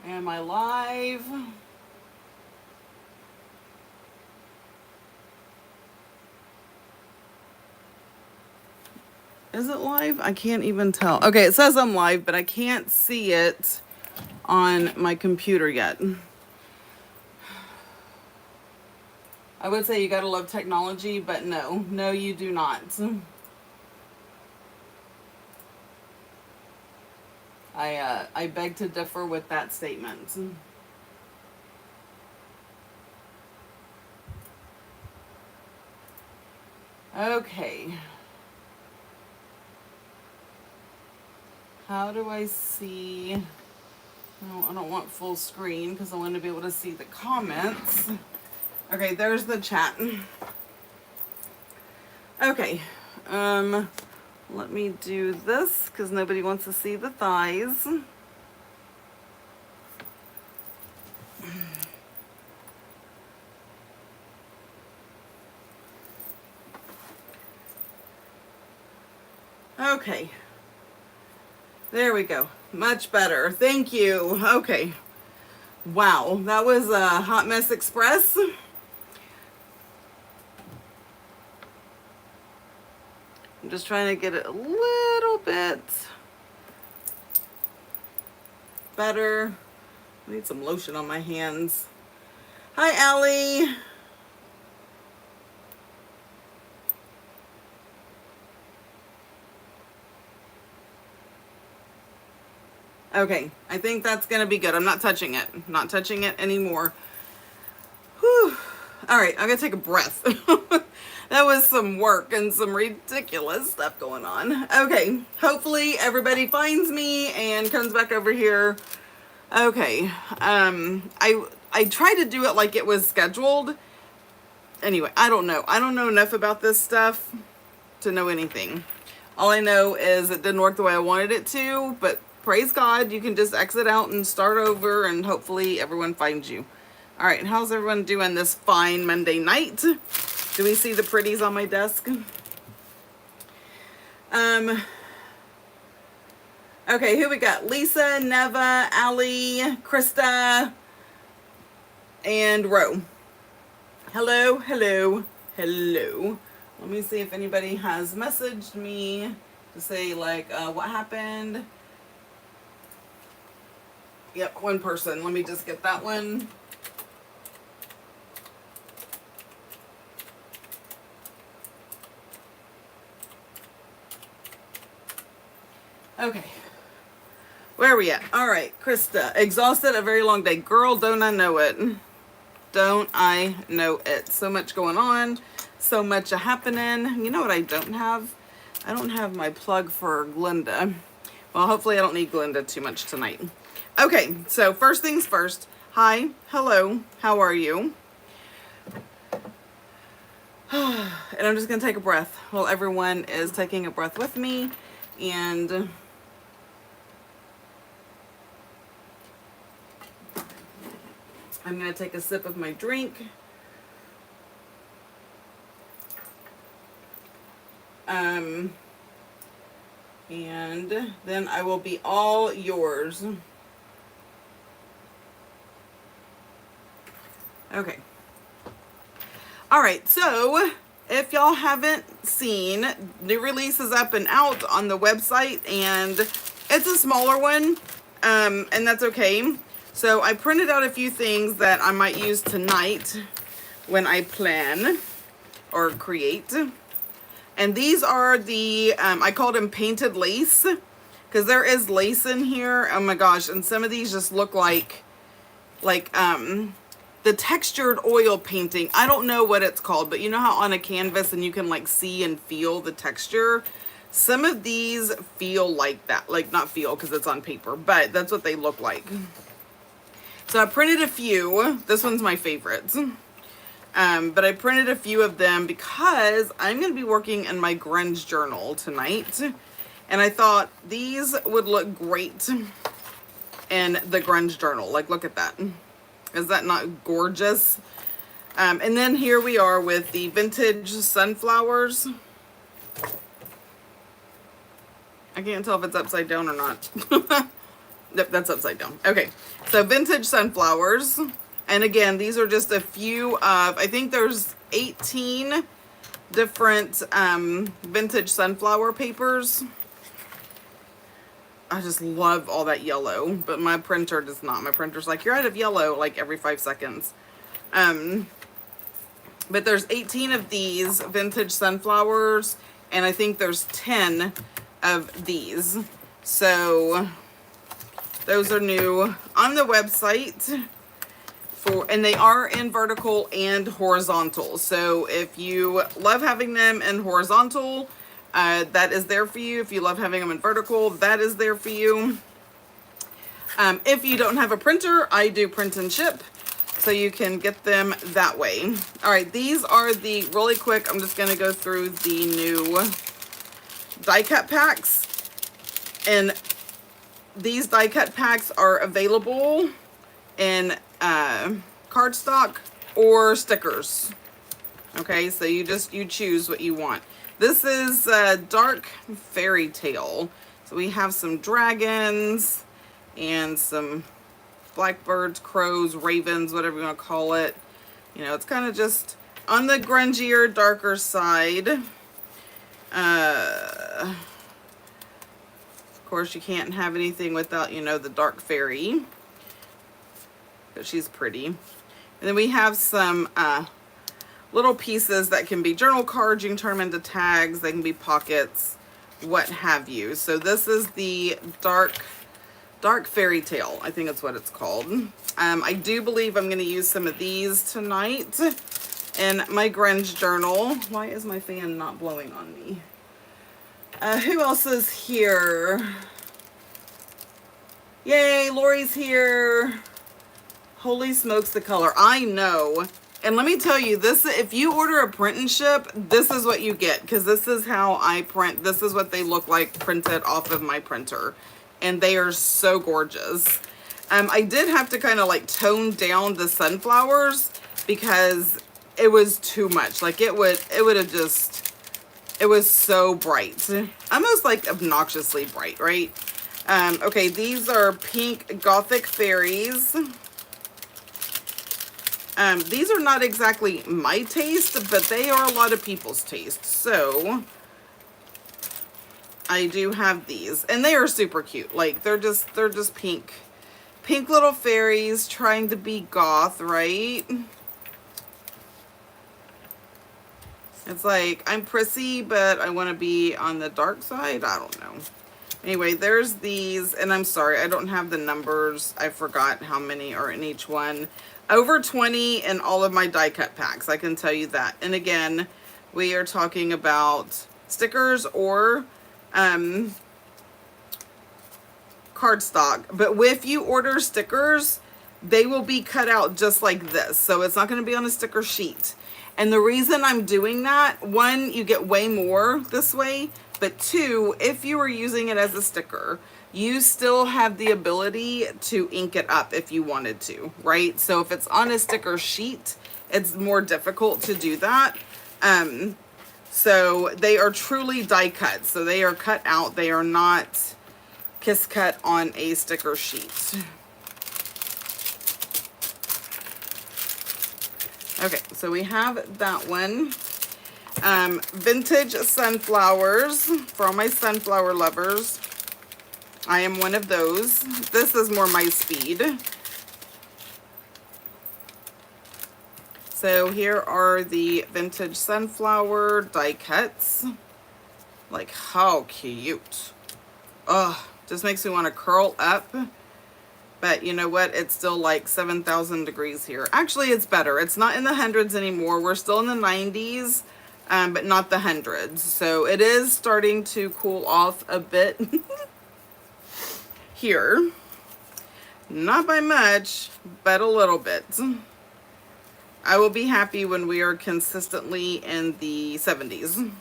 Am I live? Is it live? I can't even tell. Okay, it says I'm live, but I can't see it on my computer yet. I would say you gotta love technology, but no, you do not. I beg to differ with that statement. Okay. How do I see? No, I don't want full screen because I want to be able to see the comments. Okay, there's the chat. Okay. Let me do this because nobody wants to see the thighs. Okay. There we go. Much better. Thank you. Okay. Wow, that was a Hot Mess Express. I'm just trying to get it a little bit better. I need some lotion on my hands. Hi, Allie. Okay, I think that's gonna be good. I'm not touching it. Not touching it anymore. Whew. All right, I'm gonna take a breath. That was some work and some ridiculous stuff going on. Okay, hopefully everybody finds me and comes back over here. Okay, I tried to do it like it was scheduled. Anyway, I don't know. I don't know enough about this stuff to know anything. All I know is it didn't work the way I wanted it to, but praise God, you can just exit out and start over and hopefully everyone finds you. All right, how's everyone doing this fine Monday night? Do we see the pretties on my desk? Okay, who we got? Lisa, Neva, Allie, Krista, and Ro. Hello, hello, hello. Let me see if anybody has messaged me to say like, what happened? Yep, one person. Let me just get that one. Okay. Where are we at? All right, Krista. Exhausted, a very long day. Girl, don't I know it. Don't I know it. So much going on. So much happening. You know what I don't have? I don't have my plug for Glinda. Well, hopefully I don't need Glinda too much tonight. Okay, so first things first. Hi, hello, how are you? And I'm just gonna take a breath while everyone is taking a breath with me. And I'm gonna take a sip of my drink. And then I will be all yours. Okay. All right, so if y'all haven't seen, new release is up and out on the website, and it's a smaller one, and that's okay. So I printed out a few things that I might use tonight when I plan or create. And these are the, I called them painted lace, because there is lace in here. Oh my gosh, and some of these just look like the textured oil painting. I don't know what it's called, but you know how on a canvas and you can like see and feel the texture? Some of these feel like that. Like, not feel because it's on paper, but that's what they look like. So I printed a few. This one's my favorite. But I printed a few of them because I'm going to be working in my Grunge journal tonight. And I thought these would look great in the Grunge journal. Like, look at that. Is that not gorgeous? And then here we are with the vintage sunflowers. I can't tell if it's upside down or not. Yep, that's upside down. Okay, so vintage sunflowers. And again, these are just a few of, I think there's 18 different vintage sunflower papers. I just love all that yellow, but my printer does not. My printer's like, you're out of yellow like every 5 seconds. But there's 18 of these vintage sunflowers, and I think there's 10 of these. So those are new on the website. And they are in vertical and horizontal. So if you love having them in horizontal, that is there for you. If you love having them in vertical, that is there for you. If you don't have a printer, I do print and ship, so you can get them that way. All right, these are the, really quick, I'm just going to go through the new die cut packs. And these die cut packs are available in cardstock or stickers. Okay, so you choose what you want. This is Dark Fairy Tale. So we have some dragons and some blackbirds, crows, ravens, whatever you want to call it. You know, it's kind of just on the grungier, darker side. Of course, you can't have anything without, you know, the dark fairy. But she's pretty. And then we have some little pieces that can be journal cards. You can turn them into tags. They can be pockets, what have you. So this is the Dark Fairy Tale. I think that's what it's called. I do believe I'm going to use some of these tonight in my Grunge journal. Why is my fan not blowing on me? Who else is here? Yay, Lori's here. Holy smokes, the color. I know. And let me tell you, this, if you order a print and ship, this is what you get, because this is how I print. This is what they look like printed off of my printer. And they are so gorgeous. I did have to kind of like tone down the sunflowers because it was too much. Like it would have just, it was so bright. Almost like obnoxiously bright, right? Okay, these are pink gothic fairies. These are not exactly my taste, but they are a lot of people's taste. So I do have these, and they are super cute. Like they're just pink little fairies trying to be goth, right? It's like, I'm prissy, but I want to be on the dark side. I don't know. Anyway, there's these, and I'm sorry, I don't have the numbers. I forgot how many are in each one. Over 20 in all of my die cut packs, I can tell you that. And again, we are talking about stickers or cardstock. But if you order stickers, they will be cut out just like this. So it's not going to be on a sticker sheet. And the reason I'm doing that, one, you get way more this way. But two, if you were using it as a sticker, you still have the ability to ink it up if you wanted to, right? So if it's on a sticker sheet, it's more difficult to do that. So they are truly die cut. So they are cut out. They are not kiss cut on a sticker sheet. Okay, so we have that one. Vintage sunflowers for all my sunflower lovers. I am one of those. This is more my speed. So here are the vintage sunflower die cuts. Like, how cute. Oh, just makes me want to curl up. But you know what? It's still like 7,000 degrees here. Actually, it's better. It's not in the hundreds anymore. We're still in the 90s, but not the hundreds. So it is starting to cool off a bit here. Not by much, but a little bit. I will be happy when we are consistently in the 70s.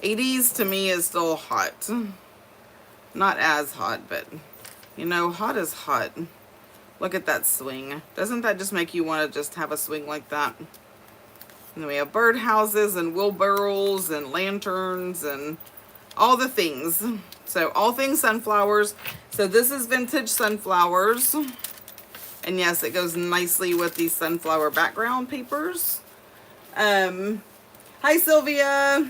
80s to me is still hot. Not as hot, but you know, hot is hot. Look at that swing. Doesn't that just make you want to just have a swing like that? And then we have birdhouses and wheelbarrows and lanterns and all the things. So all things sunflowers. So this is vintage sunflowers. And yes, it goes nicely with these sunflower background papers. Hi, Sylvia.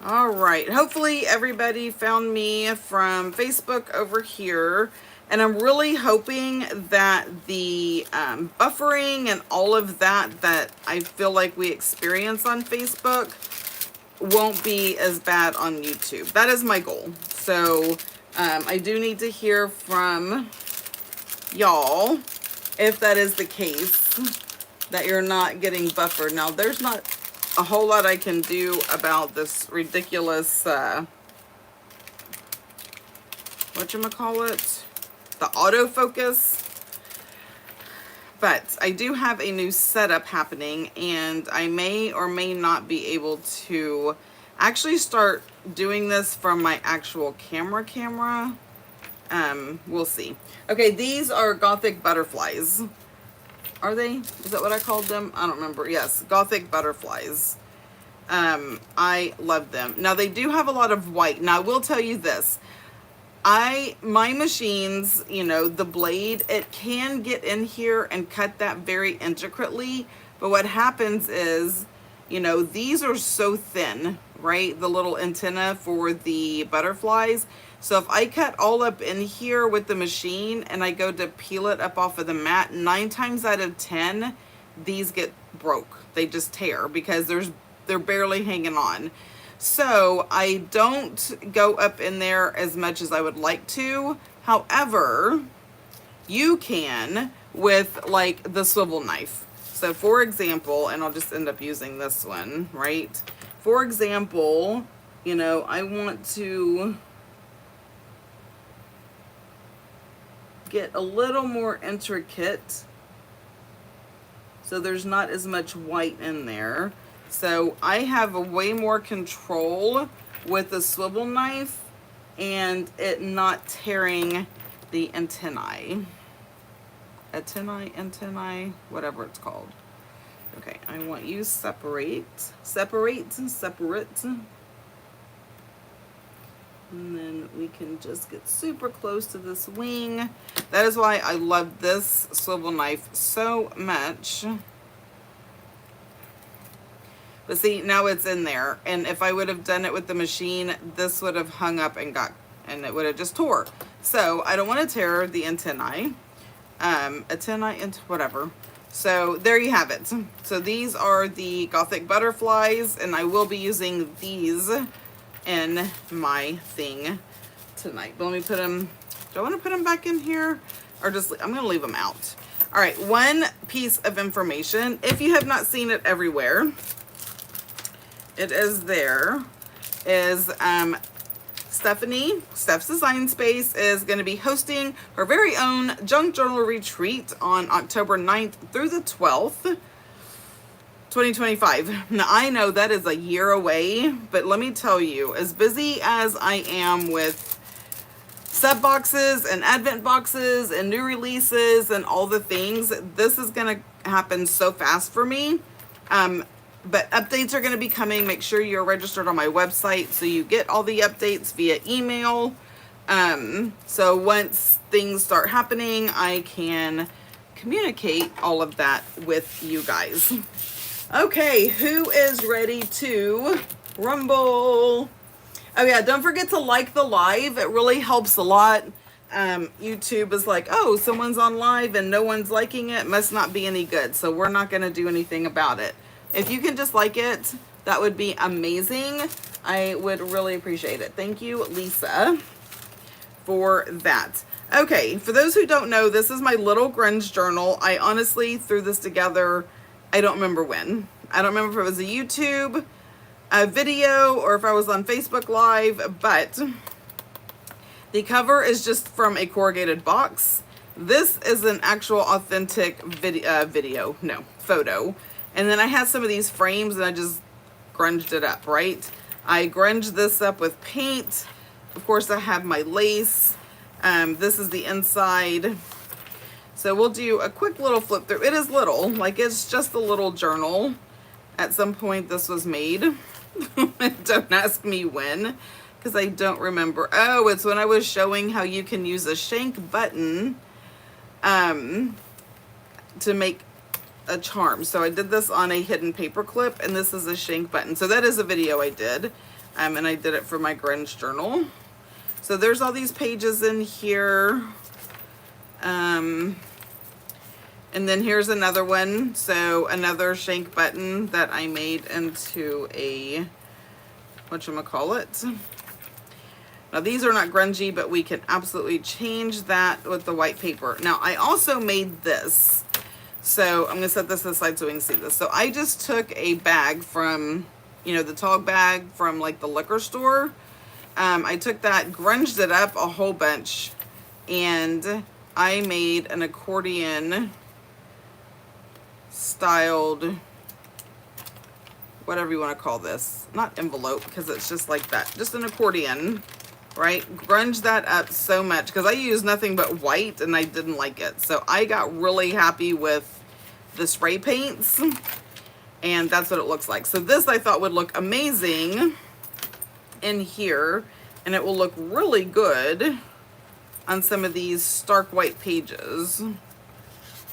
All right. Hopefully everybody found me from Facebook over here. And I'm really hoping that the buffering and all of that that I feel like we experience on Facebook won't be as bad on YouTube. That is my goal. So I do need to hear from y'all if that is the case, that you're not getting buffered. Now, there's not a whole lot I can do about this ridiculous, whatchamacallit, the autofocus. But I do have a new setup happening, and I may or may not be able to actually start doing this from my actual camera. We'll see. Okay, these are Gothic butterflies. Are they? Is that what I called them? I don't remember. Yes, Gothic butterflies. I love them. Now, they do have a lot of white. Now, I will tell you this. My machines, you know, the blade, it can get in here and cut that very intricately. But what happens is, you know, these are so thin, right? The little antenna for the butterflies. So if I cut all up in here with the machine and I go to peel it up off of the mat, 9 times out of 10, these get broke. They just tear because they're barely hanging on. So I don't go up in there as much as I would like to. However, you can with like the swivel knife. So for example, and I'll just end up using this one, right? For example, you know, I want to get a little more intricate so there's not as much white in there. So I have a way more control with the swivel knife and it not tearing the antennae, whatever it's called. Okay, I want you separate. And then we can just get super close to this wing. That is why I love this swivel knife so much. But see, now it's in there. And if I would have done it with the machine, this would have hung up and it would have just tore. So I don't want to tear the antennae. Whatever. So there you have it. So these are the Gothic butterflies, and I will be using these in my thing tonight. But let me put them, do I want to put them back in here? Or just, I'm going to leave them out. All right, one piece of information. If you have not seen it everywhere, it is there, is Steph's Design Space is going to be hosting her very own junk journal retreat on October 9th through the 12th. 2025. Now, I know that is a year away, but let me tell you, as busy as I am with sub boxes and advent boxes and new releases and all the things, this is going to happen so fast for me. But updates are going to be coming. Make sure you're registered on my website so you get all the updates via email. So once things start happening, I can communicate all of that with you guys. Okay, who is ready to rumble? Oh yeah, don't forget to like the live. It really helps a lot. YouTube is like, oh, someone's on live and no one's liking it. Must not be any good. So we're not going to do anything about it. If you can just like it, that would be amazing. I would really appreciate it. Thank you, Lisa, for that. Okay, for those who don't know, this is my little grunge journal. I honestly threw this together, I don't remember when. I don't remember if it was a YouTube video or if I was on Facebook Live, but the cover is just from a corrugated box. This is an actual authentic photo. And then I had some of these frames and I just grunged it up, right? I grunged this up with paint. Of course, I have my lace. This is the inside. So we'll do a quick little flip through. It is little, like it's just a little journal. At some point this was made. Don't ask me when, because I don't remember. Oh, it's when I was showing how you can use a shank button to make a charm. So I did this on a hidden paper clip, and this is a shank button. So that is a video I did, and I did it for my Grunge journal. So there's all these pages in here. And then here's another one. So another shank button that I made into a, whatchamacallit. Now these are not grungy, but we can absolutely change that with the white paper. Now I also made this. So I'm gonna set this aside so we can see this. So I just took a bag from, you know, the Tog bag from like the liquor store. I took that, grunged it up a whole bunch, and I made an accordion styled, whatever you want to call this, not envelope, because it's just like that, just an accordion, right? Grunge that up so much because I used nothing but white and I didn't like it. So I got really happy with the spray paints, and that's what it looks like. So this I thought would look amazing in here, and it will look really good on some of these stark white pages.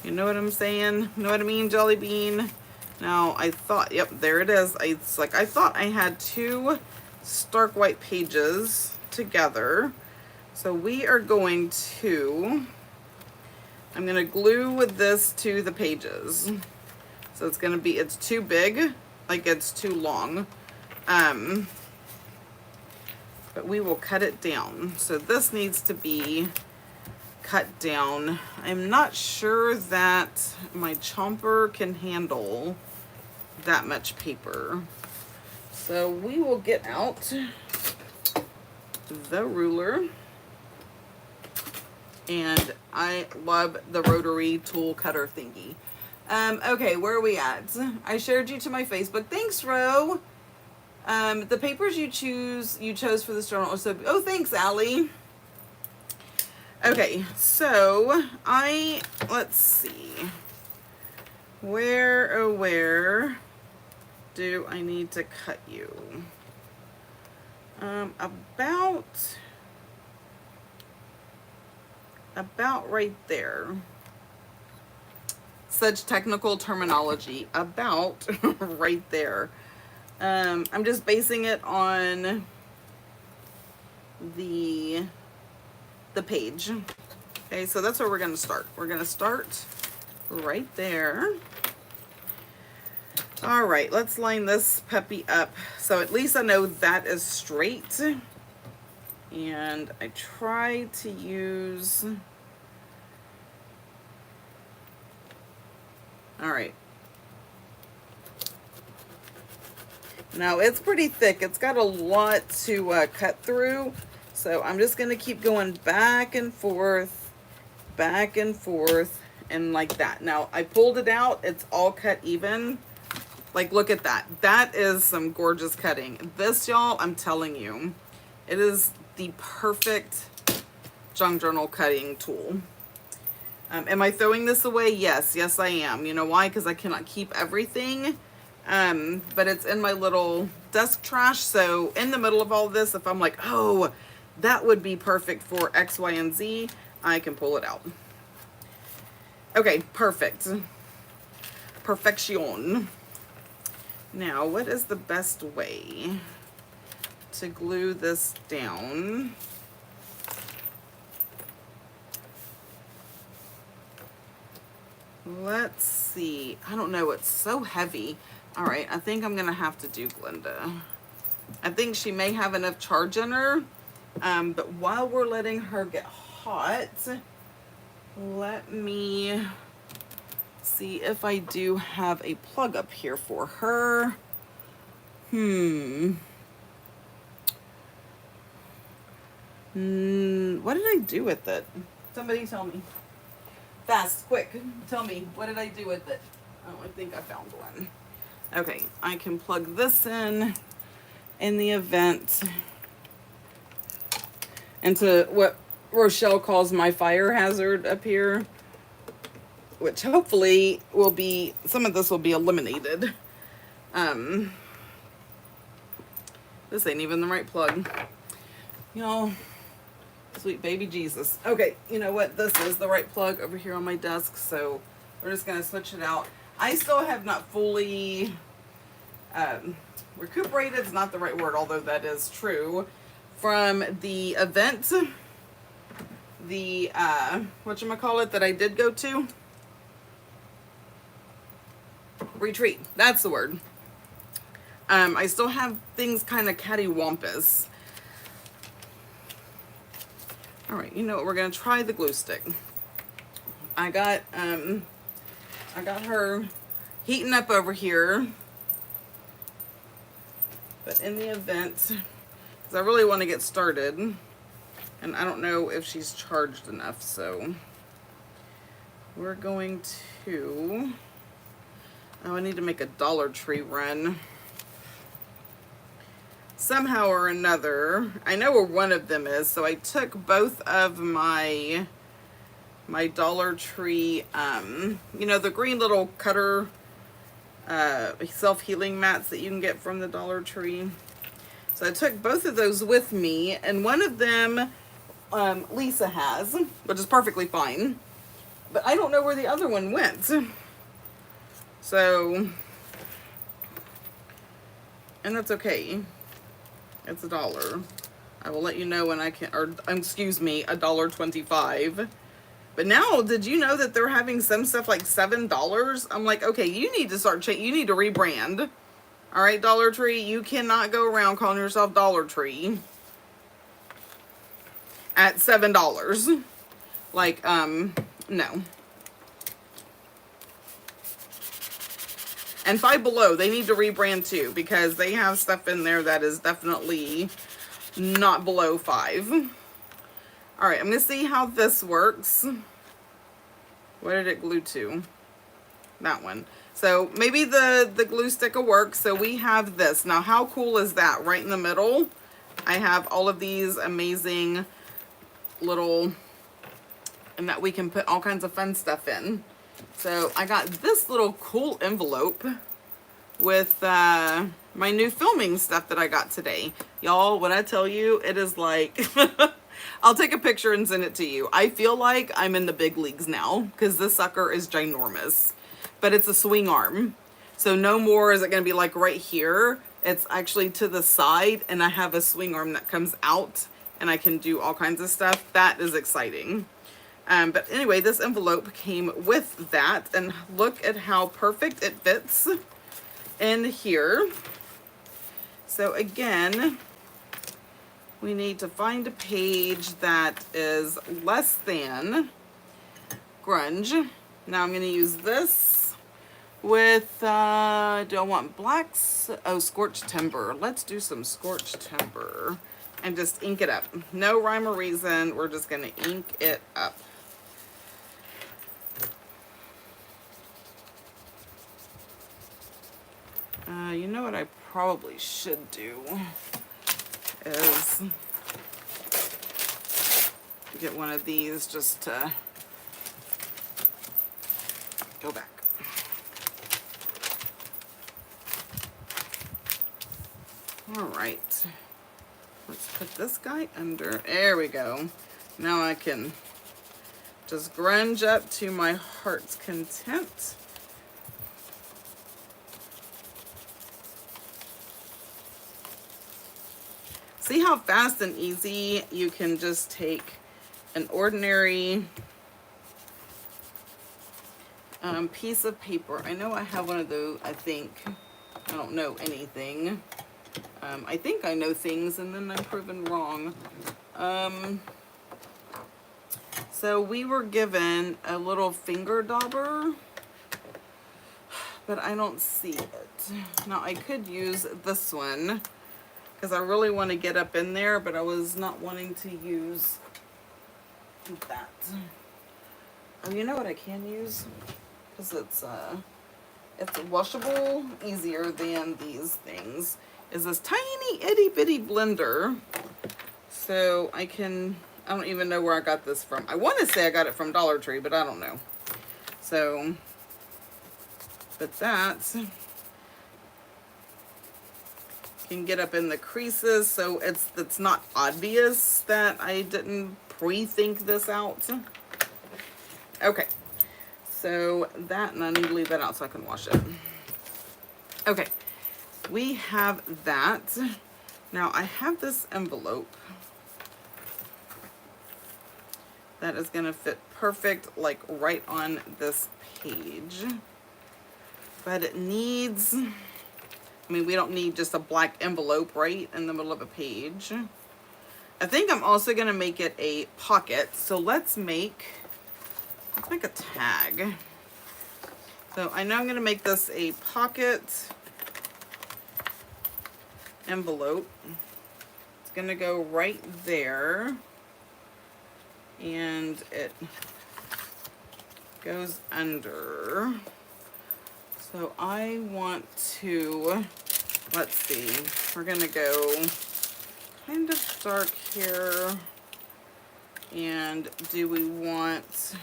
You know what I'm saying? You know what I mean, Jelly Bean? Now, I thought, yep, there it is. It's like, I thought I had two stark white pages together. So we are going to, I'm going to glue this to the pages. So it's going to be, it's too big, like it's too long. But we will cut it down. So this needs to be cut down. I'm not sure that my chomper can handle that much paper. So we will get out the ruler. And I love the rotary tool cutter thingy. Okay, where are we at? I shared you to my Facebook. Thanks, Ro. The papers you chose for this journal. So, oh, thanks, Allie. Okay, so let's see. Where do I need to cut you? About right there. Such technical terminology. About right there. I'm just basing it on the page. Okay, so that's where we're going to start. We're going to start right there. All right, let's line this puppy up. So at least I know that is straight. And I try to use, all right. Now it's pretty thick. It's got a lot to cut through. So I'm just going to keep going back and forth, and like that. Now I pulled it out. It's all cut even. Like, look at that. That is some gorgeous cutting. This, y'all, I'm telling you, it is the perfect junk journal cutting tool. Am I throwing this away? Yes. Yes, I am. You know why? Because I cannot keep everything. But it's in my little desk trash. So in the middle of all this, if I'm like, oh, that would be perfect for X, Y, and Z, I can pull it out. Okay, perfect. Perfection. Now, what is the best way to glue this down? Let's see. I don't know. It's so heavy. All right, I think I'm going to have to do Glenda. I think she may have enough charge in her. But while we're letting her get hot, let me see if I do have a plug up here for her. What did I do with it? Somebody tell me. Fast, quick, tell me, what did I do with it? Oh, I think I found one. Okay, I can plug this in the event into what Rochelle calls my fire hazard up here, which hopefully will be, some of this will be eliminated. This ain't even the right plug. You know, sweet baby Jesus. Okay, you know what? This is the right plug over here on my desk, so we're just going to switch it out. I still have not fully recuperated, is not the right word, although that is true, from the event, the, whatchamacallit, that I did go to. Retreat. That's the word. I still have things kind of cattywampus. All right, you know what? We're gonna try the glue stick. I got her heating up over here, but in the event, because I really want to get started, and I don't know if she's charged enough, so we're going to. Oh, I need to make a Dollar Tree run. Somehow or another. I know where one of them is, so I took both of my Dollar Tree, you know, the green little cutter self-healing mats that you can get from the Dollar Tree. So I took both of those with me, and one of them Lisa has, which is perfectly fine. But I don't know where the other one went. So, and that's okay. It's $1. I will let you know when I can, or excuse me, $1.25. But now, did you know that they're having some stuff like $7? I'm like, okay, you need to start, you need to rebrand. All right, Dollar Tree, you cannot go around calling yourself Dollar Tree at $7. Like, no. And Five Below, they need to rebrand too, because they have stuff in there that is definitely not below $5. All right, I'm gonna see how this works. Where did it glue to? That one. So maybe the glue stick will work. So we have this. Now, how cool is that? Right in the middle, I have all of these amazing little, and that we can put all kinds of fun stuff in. So I got this little cool envelope with my new filming stuff that I got today. Y'all, when I tell you, it is like, I'll take a picture and send it to you. I feel like I'm in the big leagues now because this sucker is ginormous, but it's a swing arm. So no more is it going to be like right here. It's actually to the side, and I have a swing arm that comes out and I can do all kinds of stuff. That is exciting. But anyway, this envelope came with that, and look at how perfect it fits in here. So again, we need to find a page that is less than Grunge. Now I'm going to use this with, do I want blacks? Oh, Scorched Timber. Let's do some Scorched Timber and just ink it up. No rhyme or reason. We're just going to ink it up. You know what I probably should do is get one of these just to go back. All right, let's put this guy under. There we go. Now I can just grunge up to my heart's content. See how fast and easy you can just take an ordinary piece of paper. I know I have one of those, I think. I don't know anything. I think I know things, and then I'm proven wrong. So we were given a little finger dauber, but I don't see it. Now I could use this one, because I really want to get up in there, but I was not wanting to use that. Oh, you know what I can use? Because it's washable, easier than these things, is this tiny itty bitty blender. So I don't even know where I got this from. I want to say I got it from Dollar Tree, but I don't know. So, but that's, can get up in the creases, so it's not obvious that I didn't pre-think this out. Okay, so that, and I need to leave that out so I can wash it. Okay, we have that. Now I have this envelope that is gonna fit perfect, like right on this page. But it needs, I mean, we don't need just a black envelope right in the middle of a page. I think I'm also gonna make it a pocket. So let's make a tag. So I know I'm gonna make this a pocket envelope. It's gonna go right there. And it goes under. So I want to, let's see, we're gonna go kind of dark here. And do we want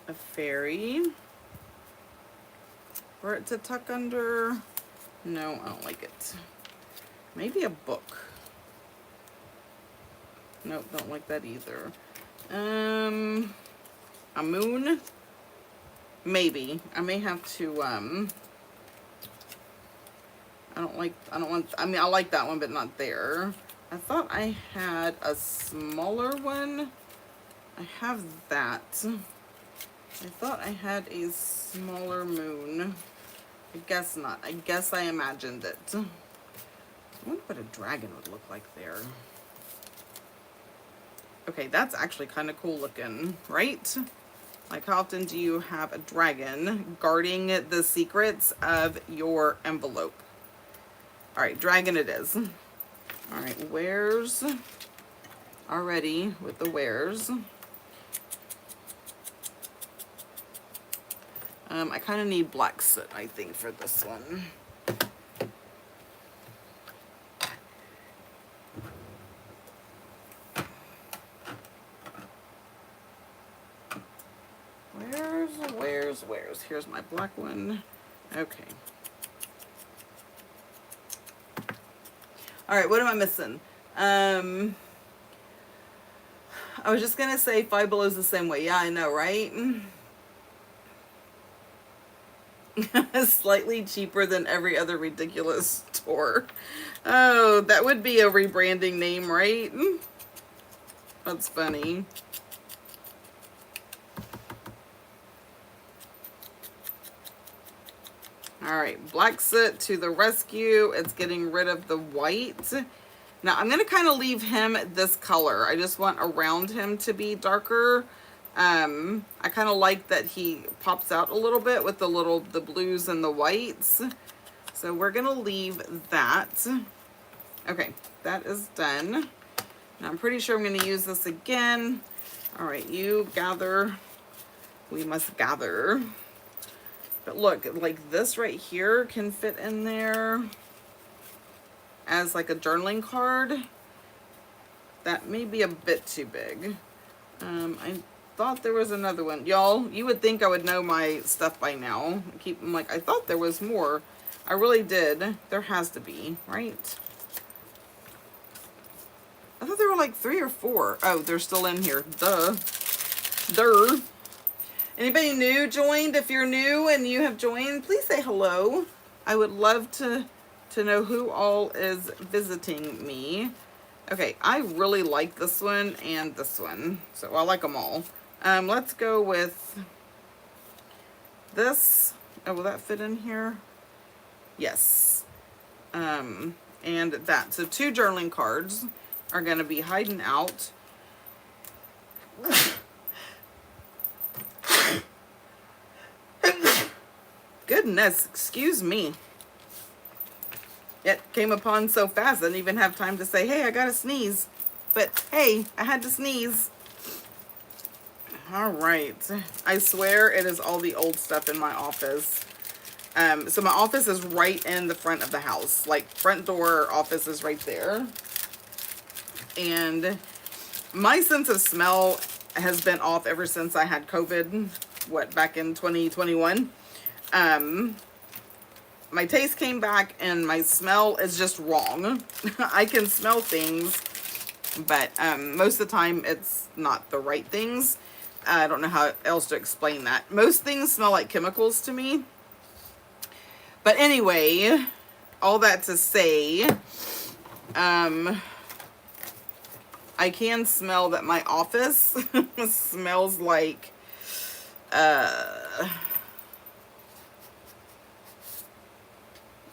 a fairy for it to tuck under? No, I don't like it. Maybe a book. Nope, don't like that either. A moon? Maybe. I may have to, I like that one, but not there. I thought I had a smaller one. I have that. I thought I had a smaller moon. I guess not. I guess I imagined it. I wonder what a dragon would look like there. Okay, that's actually kind of cool looking, right? Like, how often do you have a dragon guarding the secrets of your envelope? All right, dragon it is. All right, wares. Already with the wares. I kind of need black soot, I think, for this one. Where's? Here's my black one. Okay. All right, what am I missing? I was just gonna say Five Below's the same way. Yeah, I know, right? Slightly cheaper than every other ridiculous store. Oh, that would be a rebranding name, right? That's funny. All right, black soot to the rescue. It's getting rid of the white. Now I'm gonna kind of leave him this color. I just want around him to be darker. I kind of like that he pops out a little bit with the blues and the whites. So we're gonna leave that. Okay, that is done. Now I'm pretty sure I'm gonna use this again. All right, you gather. We must gather. But look, like this right here can fit in there as like a journaling card. That may be a bit too big. I thought there was another one. Y'all, you would think I would know my stuff by now. I'm like, I thought there was more. I really did. There has to be, right? I thought there were like 3 or 4. Oh, they're still in here. Duh. Duh. Anybody new joined? If you're new and you have joined, please say hello. I would love to know who all is visiting me. Okay, I really like this one and this one. So I like them all. Let's go with this. Oh, will that fit in here? Yes. And that. So 2 journaling cards are going to be hiding out. Goodness, excuse me. It came upon so fast, I didn't even have time to say, hey, I gotta sneeze. But hey, I had to sneeze. All right. I swear it is all the old stuff in my office. So my office is right in the front of the house. Like, front door office is right there. And my sense of smell has been off ever since I had COVID, back in 2021. my taste came back and my smell is just wrong. I can smell things, but most of the time it's not the right things. I don't know how else to explain that. Most things smell like chemicals to me. But anyway, all that to say, I can smell that my office smells like,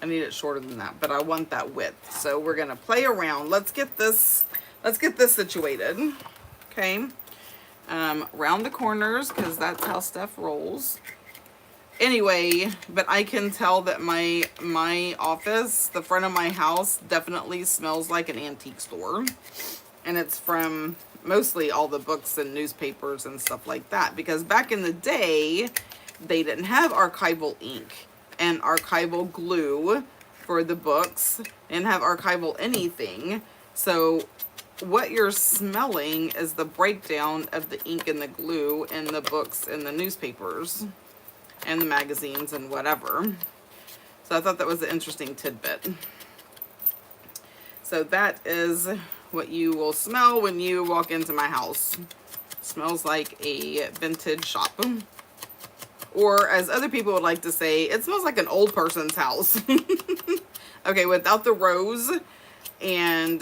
I need it shorter than that, but I want that width. So we're gonna play around. Let's get this situated. Okay. Round the corners, because that's how Steph rolls. Anyway, but I can tell that my office, the front of my house, definitely smells like an antique store. And it's from mostly all the books and newspapers and stuff like that. Because back in the day, they didn't have archival ink and archival glue for the books, and have archival anything. So what you're smelling is the breakdown of the ink and the glue in the books and the newspapers and the magazines and whatever. So I thought that was an interesting tidbit. So that is what you will smell when you walk into my house. It smells like a vintage shop. Or as other people would like to say, it smells like an old person's house. Okay, without the rose and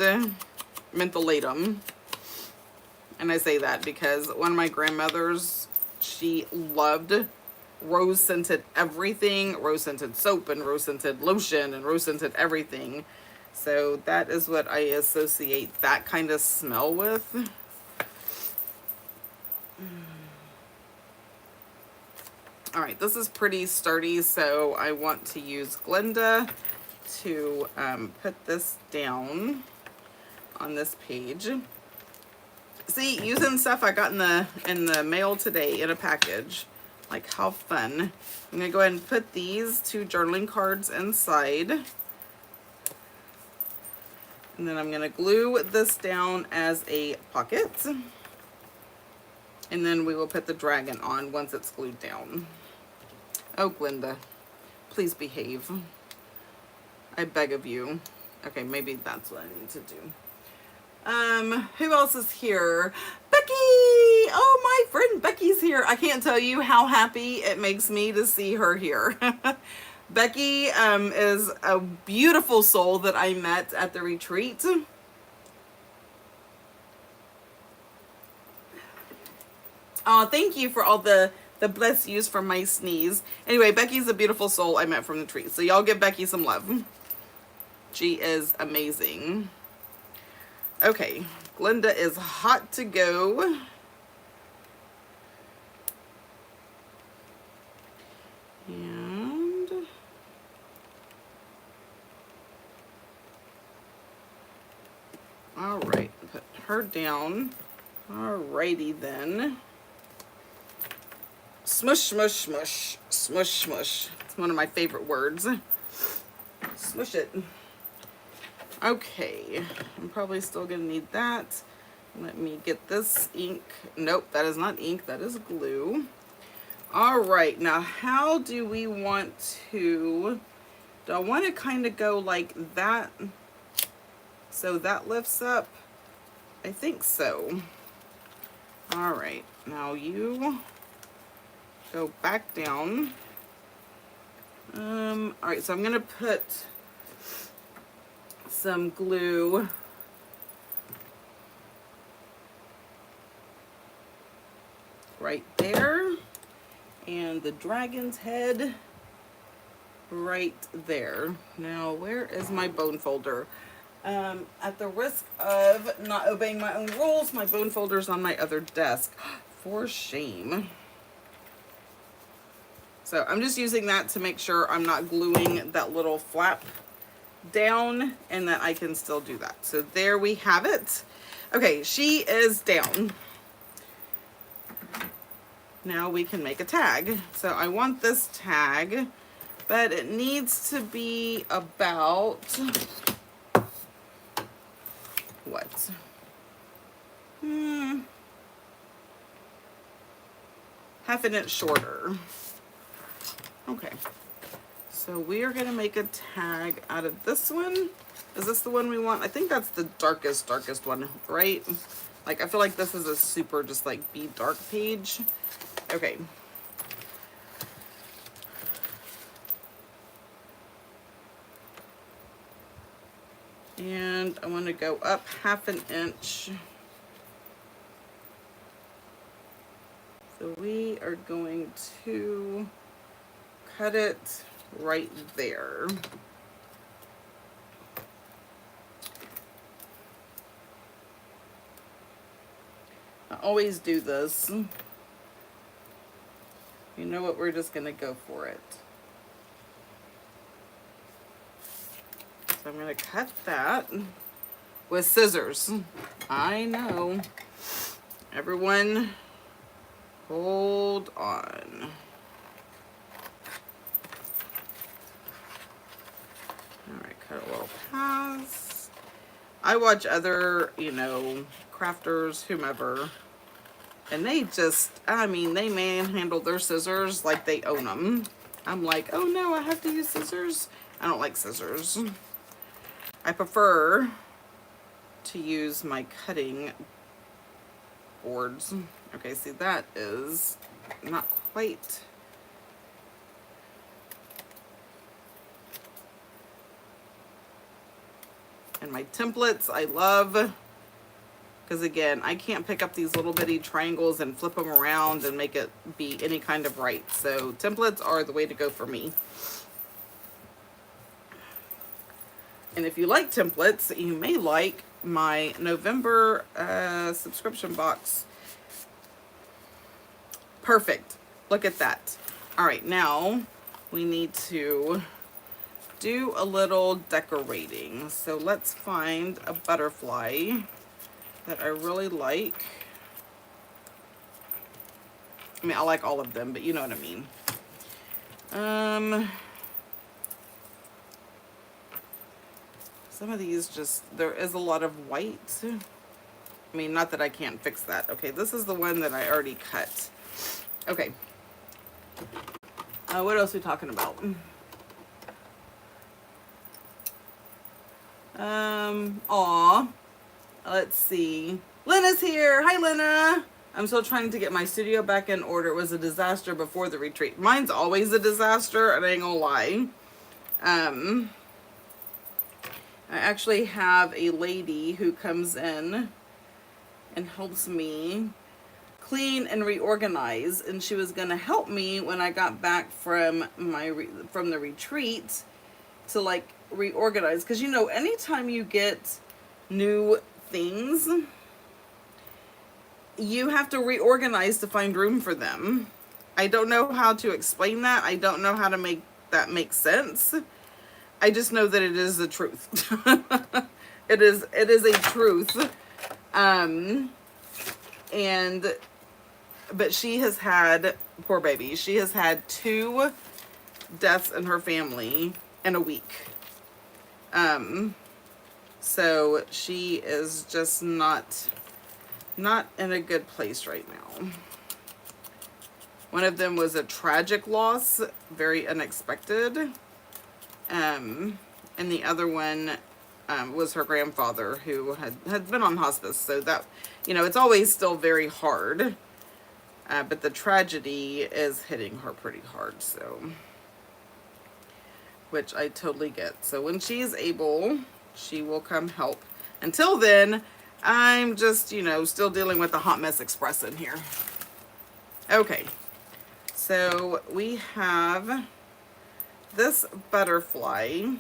mentholatum. And I say that because one of my grandmothers, she loved rose scented everything, rose scented soap and rose scented lotion and rose scented everything. So that is what I associate that kind of smell with. All right, this is pretty sturdy, so I want to use Glinda to put this down on this page. See, using stuff I got in the mail today in a package. Like, how fun. I'm gonna go ahead and put these 2 journaling cards inside. And then I'm gonna glue this down as a pocket. And then we will put the dragon on once it's glued down. Oh, Glinda, please behave. I beg of you. Okay, maybe that's what I need to do. Who else is here? Becky! Oh, my friend Becky's here. I can't tell you how happy it makes me to see her here. Becky is a beautiful soul that I met at the retreat. Oh, thank you for all the bless yous for my sneeze. Anyway, Becky's a beautiful soul I met from the tree. So y'all give Becky some love. She is amazing. Okay, Glinda is hot to go. And all right, put her down. Alrighty then. Smush, smush, smush, smush, smush. It's one of my favorite words. Smush it. Okay, I'm probably still gonna need that. Let me get this ink. Nope, that is not ink, that is glue. All right, now how do we want to, do I want to kind of go like that so that lifts up? I think so. All right, now you go back down. All right, so I'm gonna put some glue right there, and the dragon's head right there. Now, where is my bone folder? At the risk of not obeying my own rules, my bone folder's on my other desk. For shame. So I'm just using that to make sure I'm not gluing that little flap down, and that I can still do that. So there we have it. Okay, she is down. Now we can make a tag. So I want this tag, but it needs to be about what? Half an inch shorter. Okay. So we are gonna make a tag out of this one. Is this the one we want? I think that's the darkest one, right? Like, I feel like this is a super just like be dark page. Okay. And I want to go up 1/2 inch. So we are going to cut it right there. I always do this. You know what, we're just gonna go for it. So I'm gonna cut that with scissors. I know. Everyone, hold on. All right, cut a little pass. I watch other, you know, crafters, whomever, and they just, I mean, they manhandle their scissors like they own them. I'm like, oh no, I have to use scissors. I don't like scissors. I prefer to use my cutting boards. Okay, see, that is not quite. And my templates, I love, because again, I can't pick up these little bitty triangles and flip them around and make it be any kind of right. So templates are the way to go for me. And if you like templates, you may like my November subscription box. Perfect. Look at that. All right, now we need to do a little decorating. So let's find a butterfly that I really like. I mean, I like all of them, but you know what I mean. Some of these just, there is a lot of white. I mean, not that I can't fix that. Okay, this is the one that I already cut. Okay. What else are we talking about? Aw. Let's see. Lena's here. Hi, Lena. I'm still trying to get my studio back in order. It was a disaster before the retreat. Mine's always a disaster, and I ain't gonna lie. I actually have a lady who comes in and helps me clean and reorganize, and she was going to help me when I got back from from the retreat to like reorganize, because you know, anytime you get new things, you have to reorganize to find room for them. I don't know how to explain that. I don't know how to make that make sense. I just know that it is the truth. It is a truth. But she has had, poor baby, she has had 2 deaths in her family in a week. So she is just not in a good place right now. One of them was a tragic loss, very unexpected. And the other one was her grandfather, who had been on hospice. So that, you know, it's always still very hard. But the tragedy is hitting her pretty hard, so, which I totally get. So when she's able, she will come help. Until then, I'm just, you know, still dealing with the hot mess express in here. Okay, so we have this butterfly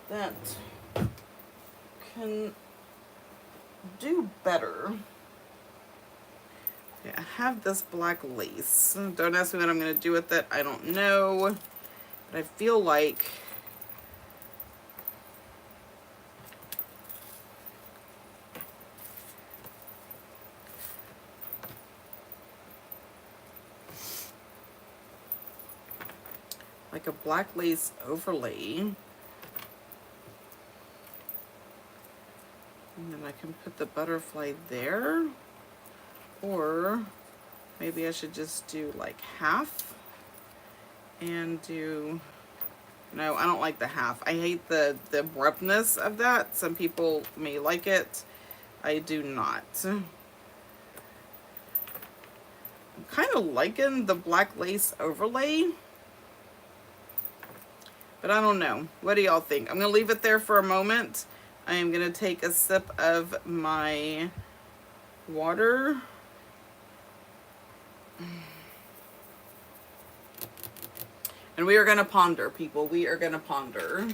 that can do better. Okay, I have this black lace. Don't ask me what I'm going to do with it. I don't know. But I feel like a black lace overlay. And then I can put the butterfly there. Or maybe I should just do like half and do No, I don't like the half. I hate the abruptness of that. Some people may like it. I do not. I'm kind of liking the black lace overlay, but I don't know. What do y'all think? I'm going to leave it there for a moment. I am going to take a sip of my water. And we are going to ponder, people. We are going to ponder.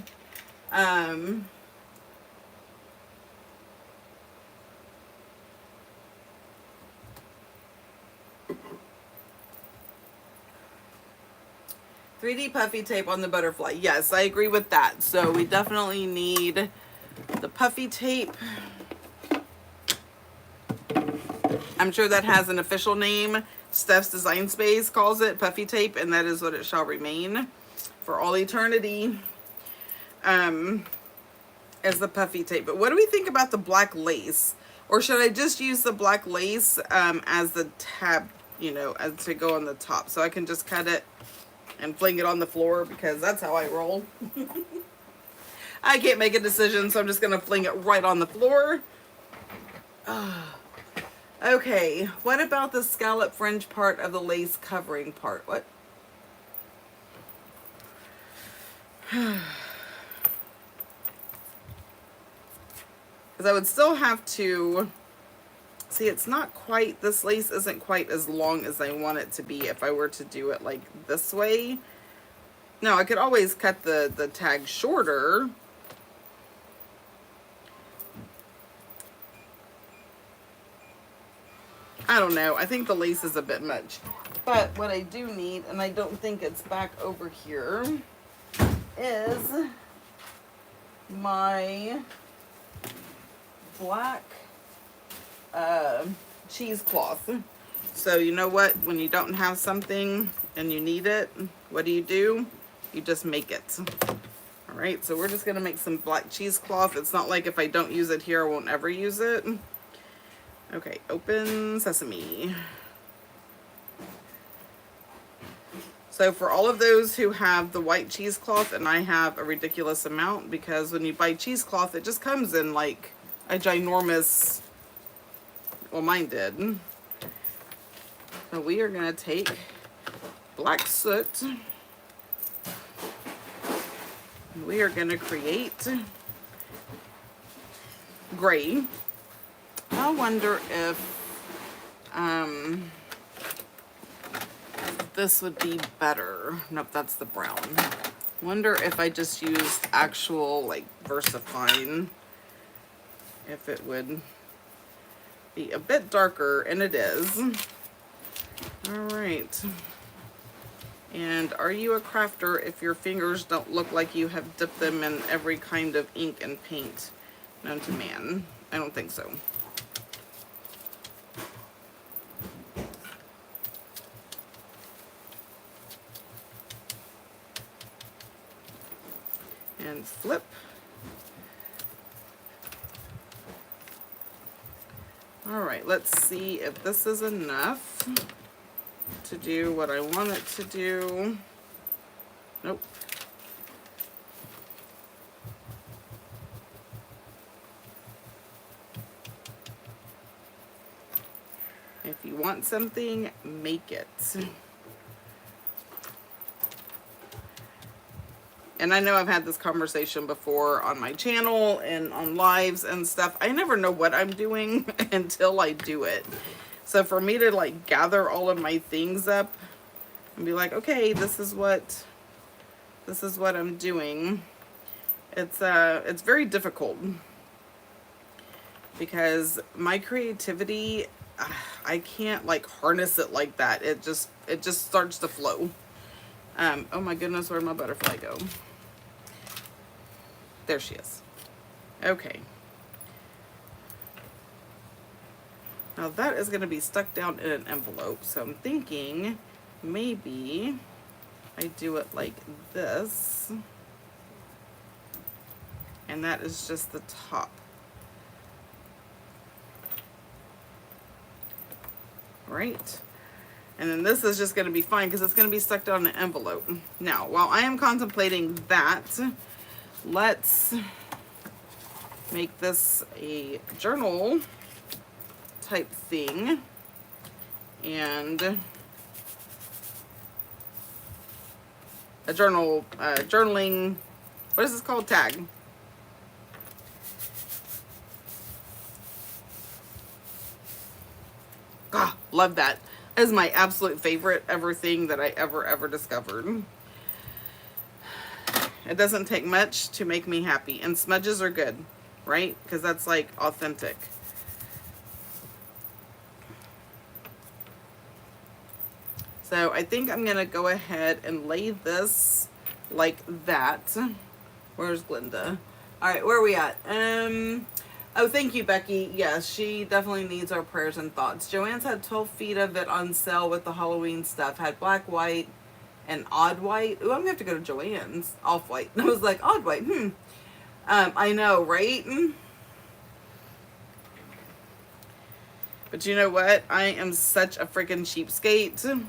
3D puffy tape on the butterfly. Yes, I agree with that. So we definitely need the puffy tape. I'm sure that has an official name. Steph's Design Space calls it puffy tape, and that is what it shall remain for all eternity. As the puffy tape. But what do we think about the black lace? Or should I just use the black lace as the tab, you know, as to go on the top? So I can just cut it and fling it on the floor, because that's how I roll. I can't make a decision, so I'm just going to fling it right on the floor. Okay, what about the scallop fringe part of the lace covering part? What? Because I would still have to... See, it's not quite, this lace isn't quite as long as I want it to be if I were to do it like this way. Now, I could always cut the tag shorter. I don't know. I think the lace is a bit much. But what I do need, and I don't think it's back over here, is my black cheesecloth. So you know what? When you don't have something and you need it, what do? You just make it. All right, so we're just gonna make some black cheesecloth. It's not like if I don't use it here, I won't ever use it. Okay, open sesame. So for all of those who have the white cheesecloth, and I have a ridiculous amount, because when you buy cheesecloth, it just comes in like a ginormous, well, mine did. So we are gonna take black soot. We are gonna create gray. I wonder if this would be better. Nope, that's the brown. Wonder if I just used actual like VersaFine, if it would be a bit darker, and it is. All right. And are you a crafter if your fingers don't look like you have dipped them in every kind of ink and paint known to man? I don't think so. And flip. All right, let's see if this is enough to do what I want it to do. Nope. If you want something, make it. And I know I've had this conversation before on my channel and on lives and stuff. I never know what I'm doing until I do it. So for me to like gather all of my things up and be like, okay, this is what I'm doing. It's very difficult, because my creativity, I can't like harness it like that. It just starts to flow. Oh my goodness, where'd my butterfly go? There she is. Okay. Now that is going to be stuck down in an envelope. So I'm thinking maybe I do it like this. And that is just the top. Right. And then this is just going to be fine because it's going to be stuck down in an envelope. Now, while I am contemplating that, let's make this a journal type thing. And a journaling, what is this called? Tag. God, love that. That is my absolute favorite ever thing that I ever discovered. It doesn't take much to make me happy. And smudges are good, right? Because that's like authentic. So I think I'm going to go ahead and lay this like that. Where's Glinda? All right, where are we at? Oh, thank you, Becky. Yes, she definitely needs our prayers and thoughts. Joanne's had 12 feet of it on sale with the Halloween stuff. Had black, white, and odd white. Ooh, I'm going to have to go to Joanne's. Off-white. I was like, odd white. I know, right? But you know what? I am such a freaking cheapskate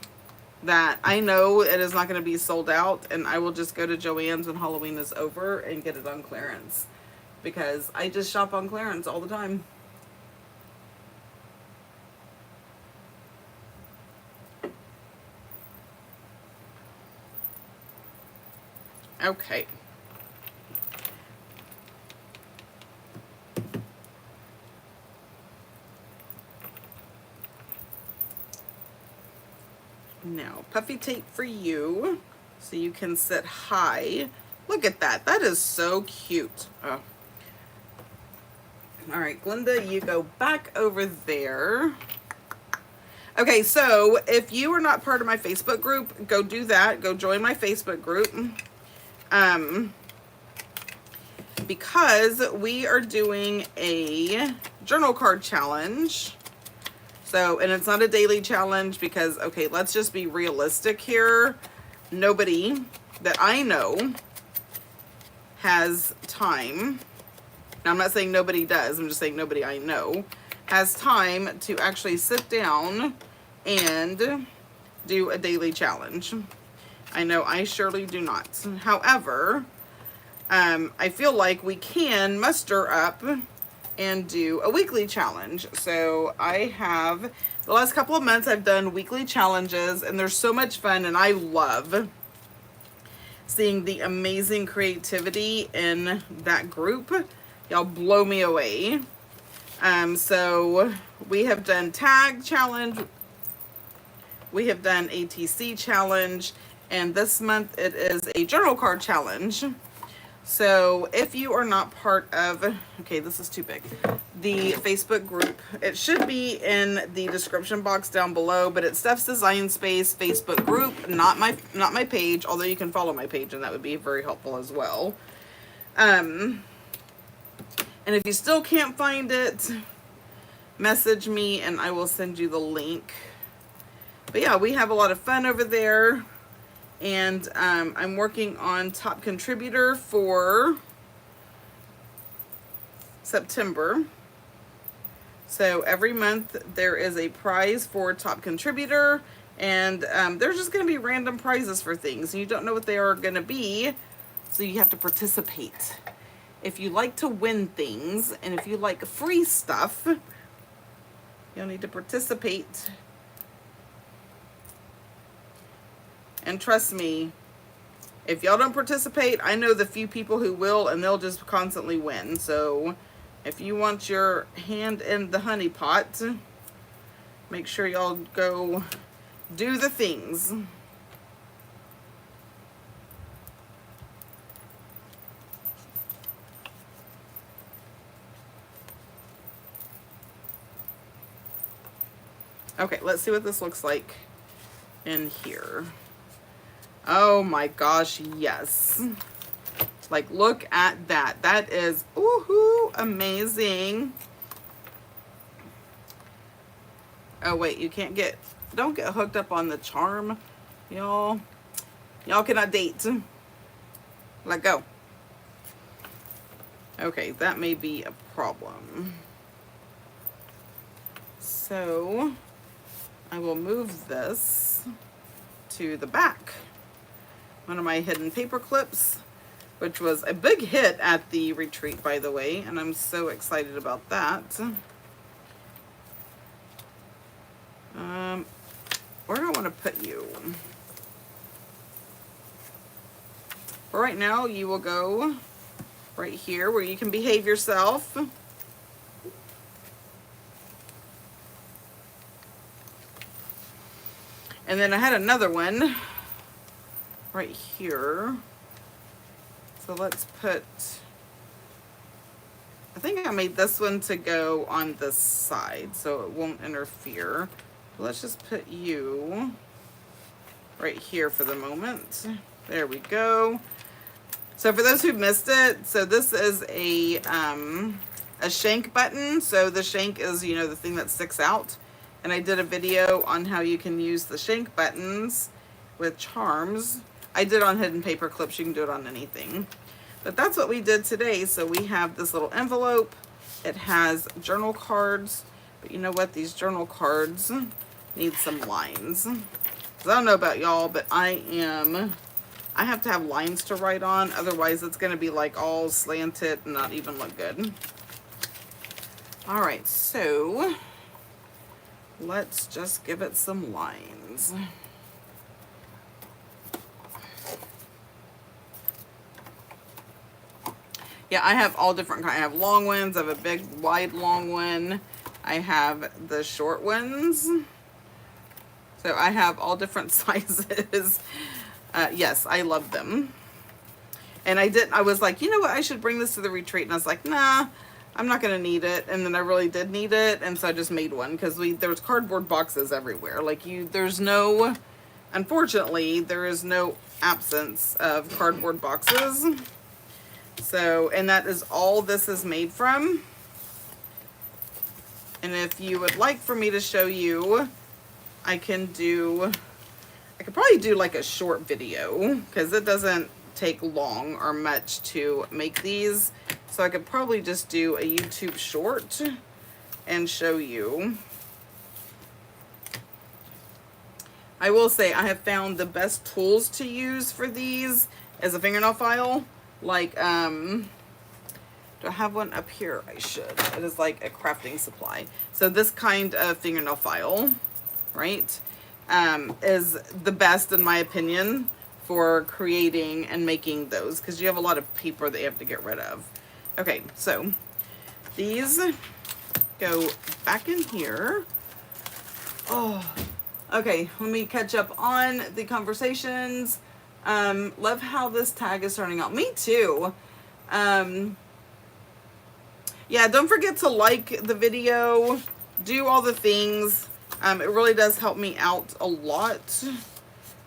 that I know it is not going to be sold out, and I will just go to Joanne's when Halloween is over and get it on clearance. Because I just shop on clearance all the time. Okay. Now, puffy tape for you so you can sit high. Look at that. That is so cute. Oh. All right, Glinda, you go back over there. Okay, so if you are not part of my Facebook group, go do that. Go join my Facebook group. Because we are doing a journal card challenge. So, and it's not a daily challenge because, okay, let's just be realistic here. Nobody that I know has time. Now, I'm not saying nobody does. I'm just saying nobody I know has time to actually sit down and do a daily challenge. I know I surely do not. However, I feel like we can muster up and do a weekly challenge. So I have, the last couple of months, I've done weekly challenges, and they're so much fun, and I love seeing the amazing creativity in that group. Y'all blow me away. So we have done tag challenge, we have done ATC challenge, and this month it is a journal card challenge. So if you are not part of, okay, this is too big, the Facebook group, it should be in the description box down below, but it's Steph's Design Space Facebook group, not my page, although you can follow my page and that would be very helpful as well. And if you still can't find it, message me and I will send you the link. But yeah, we have a lot of fun over there. And I'm working on top contributor for September. So every month there is a prize for top contributor. And there's just going to be random prizes for things. You don't know what they are going to be. So you have to participate. If you like to win things, and if you like free stuff, you'll need to participate. And trust me, if y'all don't participate, I know the few people who will, and they'll just constantly win. So if you want your hand in the honey pot, make sure y'all go do the things. Okay, let's see what this looks like in here. Oh my gosh, yes. Like, look at that. That is, woohoo, amazing. Oh wait, you can't get, don't get hooked up on the charm, y'all. Y'all cannot date. Let go. Okay, that may be a problem. So, I will move this to the back. One of my hidden paper clips, which was a big hit at the retreat, by the way, and I'm so excited about that. Where do I want to put you? For right now, you will go right here where you can behave yourself. And then I had another one right here. So let's put, I think I made this one to go on this side so it won't interfere. Let's just put you right here for the moment. There we go. So for those who missed it, so this is a shank button. So the shank is, you know, the thing that sticks out. And I did a video on how you can use the shank buttons with charms. I did on hidden paper clips. You can do it on anything. But that's what we did today. So we have this little envelope. It has journal cards. But you know what? These journal cards need some lines. 'Cause I don't know about y'all, but I have to have lines to write on. Otherwise, it's going to be like all slanted and not even look good. All right, so let's just give it some lines. Yeah, I have all different kinds. I have long ones. I have a big, wide, long one. I have the short ones. So I have all different sizes. Yes, I love them. And I was like, you know what? I should bring this to the retreat. And I was like, nah, I'm not going to need it. And then I really did need it. And so I just made one because there was cardboard boxes everywhere. Like unfortunately, there is no absence of cardboard boxes. So, and that is all this is made from. And if you would like for me to show you, I could probably do like a short video because it doesn't take long or much to make these. So I could probably just do a YouTube short and show you. I will say I have found the best tools to use for these as a fingernail file. Like, do I have one up here? I should. It is like a crafting supply. So this kind of fingernail file, right, is the best in my opinion for creating and making those because you have a lot of paper that you have to get rid of. Okay, so these go back in here. Oh, okay, let me catch up on the conversations. Love how this tag is turning out. Me too. Yeah, don't forget to like the video, do all the things. It really does help me out a lot,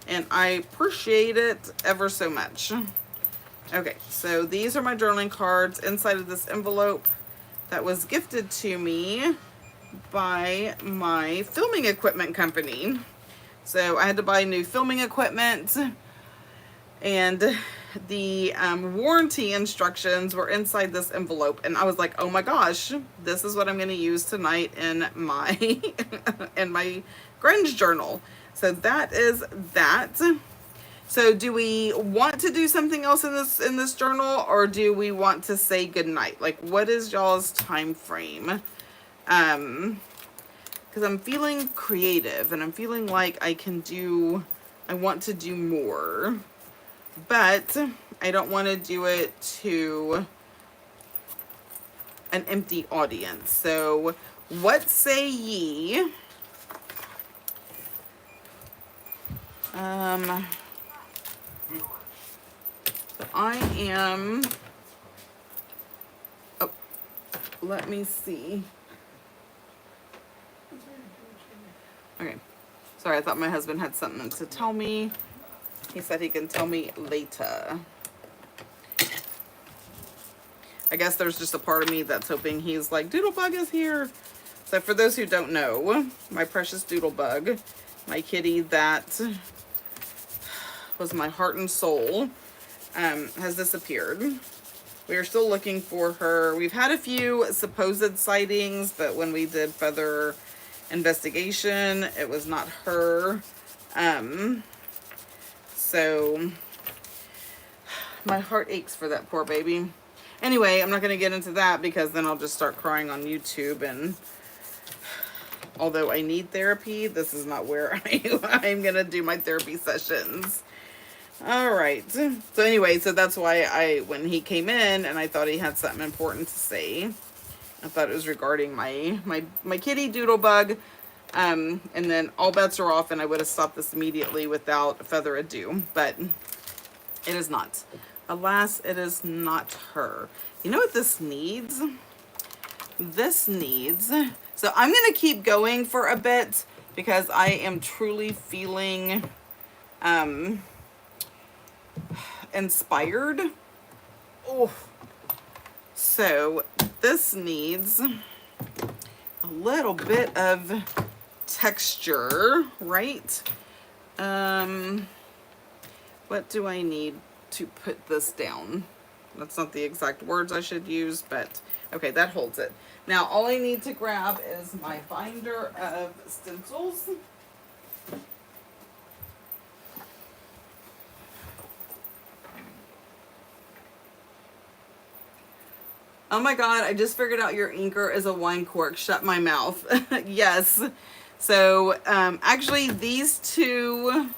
and I appreciate it ever so much. Okay, so these are my journaling cards inside of this envelope that was gifted to me by my filming equipment company. So I had to buy new filming equipment, and the warranty instructions were inside this envelope, and I was like, oh my gosh, this is what I'm going to use tonight in my in my Grunge journal. So that is that. So do we want to do something else in this journal, or do we want to say goodnight? Like, what is y'all's time frame? Because I'm feeling creative and I'm feeling like I want to do more, but I don't want to do it to an empty audience. So what say ye? So I am, oh, let me see. Okay, sorry, I thought my husband had something to tell me. He said he can tell me later. I guess there's just a part of me that's hoping he's like, Doodlebug is here. So for those who don't know, my precious Doodlebug, my kitty that was my heart and soul, has disappeared. We are still looking for her. We've had a few supposed sightings, but when we did feather investigation. It was not her. So my heart aches for that poor baby. Anyway, I'm not going to get into that because then I'll just start crying on YouTube. And although I need therapy, this is not where I'm going to do my therapy sessions. All right. So anyway, so that's why when he came in and I thought he had something important to say, I thought it was regarding my kitty Doodlebug. And then all bets are off and I would have stopped this immediately without further ado, but it is not. Alas, it is not her. You know what this needs? This needs, so I'm going to keep going for a bit because I am truly feeling inspired. Oh, so this needs a little bit of texture, right? What do I need to put this down? That's not the exact words I should use, but okay, that holds it. Now all I need to grab is my binder of stencils. Oh my God, I just figured out your inker is a wine cork. Shut my mouth. Yes. So actually these two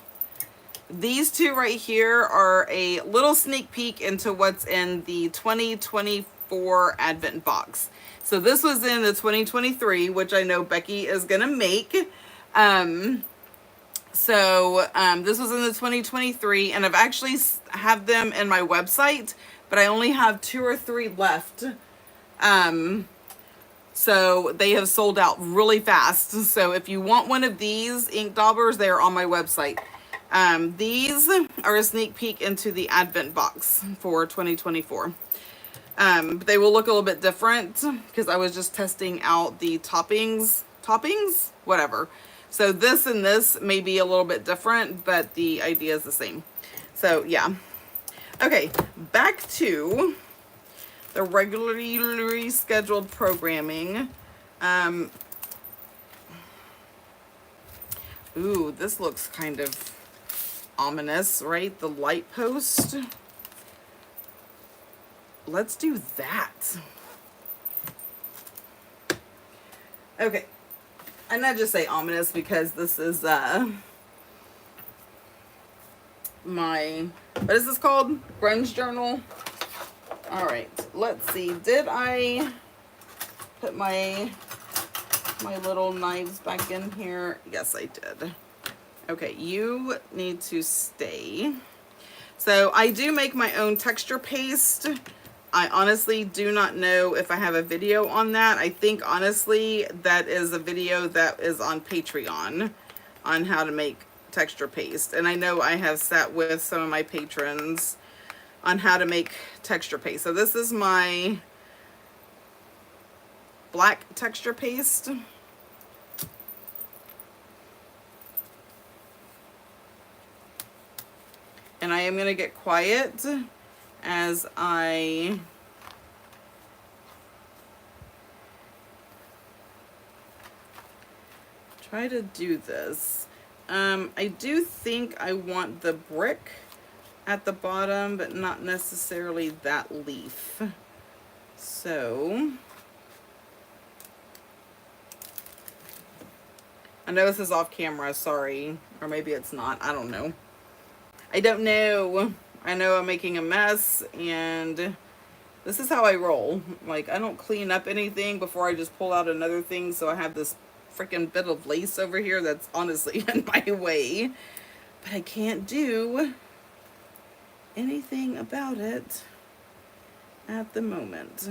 right here are a little sneak peek into what's in the 2024 Advent box. So this was in the 2023, which I know Becky is going to make. This was in the 2023, and I've actually have them in my website, but I only have 2 or 3 left. So they have sold out really fast. So if you want one of these ink daubers, they are on my website. These are a sneak peek into the Advent box for 2024. But they will look a little bit different because I was just testing out the toppings, whatever. So this and this may be a little bit different, but the idea is the same. So yeah. Okay, back to the regularly scheduled programming. Ooh, this looks kind of ominous, right? The light post. Let's do that. Okay. And not just say ominous because this is my, what is this called? Grunge journal. All right, let's see. Did I put my little knives back in here? Yes, I did. Okay, you need to stay. So I do make my own texture paste. I honestly do not know if I have a video on that. I think honestly that is a video that is on Patreon on how to make texture paste. And I know I have sat with some of my patrons on how to make texture paste. So this is my black texture paste. And I am going to get quiet as I try to do this. I do think I want the brick at the bottom, but not necessarily that leaf. So I know this is off camera, sorry. Or maybe it's not, I don't know. I don't know. I know I'm making a mess, and this is how I roll. Like, I don't clean up anything before I just pull out another thing, so I have this freaking bit of lace over here that's honestly in my way. But I can't do anything about it at the moment.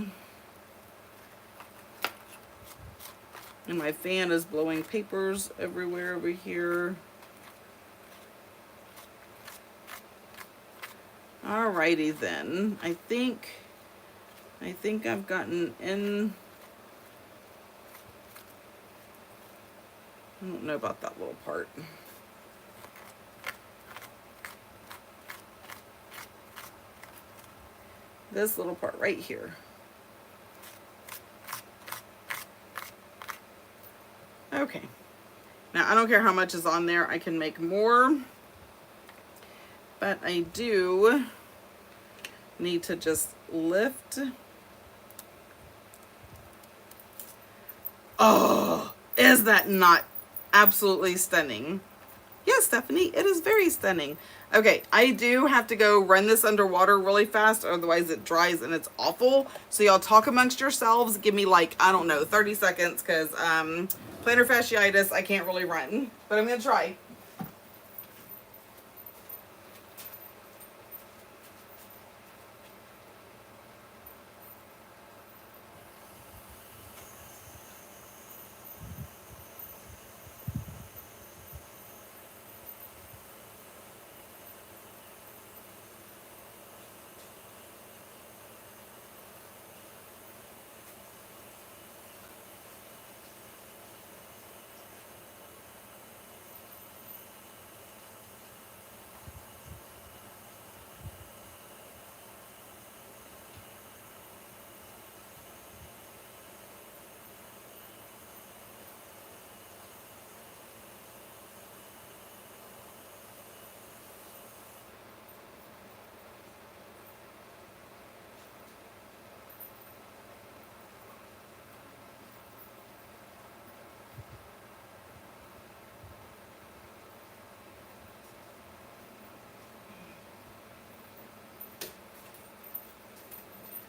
And my fan is blowing papers everywhere over here. Alrighty then. I think I've gotten in. I don't know about that little part. This little part right here. Okay. Now, I don't care how much is on there. I can make more. But I do need to just lift. Oh, is that not absolutely stunning? Yes, Stephanie, it is very stunning. Okay, I do have to go run this underwater really fast, otherwise it dries and it's awful. So y'all talk amongst yourselves. Give me like, I don't know, 30 seconds, because plantar fasciitis, I can't really run. But I'm going to try.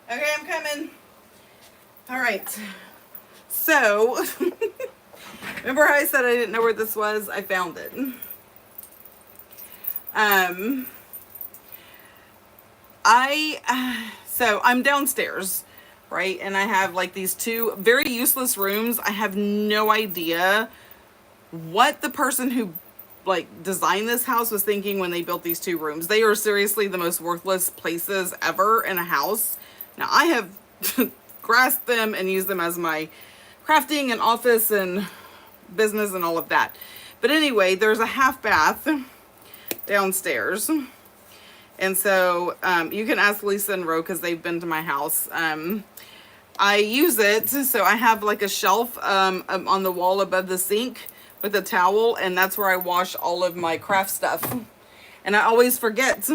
Okay, I'm coming. All right. So, remember how I said I didn't know where this was? I found it. So I'm downstairs, right? And I have like these two very useless rooms. I have no idea what the person who like designed this house was thinking when they built these two rooms. They are seriously the most worthless places ever in a house. Now I have grasped them and used them as my crafting and office and business and all of that. But anyway, there's a half bath downstairs. And so you can ask Lisa and Ro because they've been to my house. I use it, so I have like a shelf on the wall above the sink with a towel, and that's where I wash all of my craft stuff. And I always forget.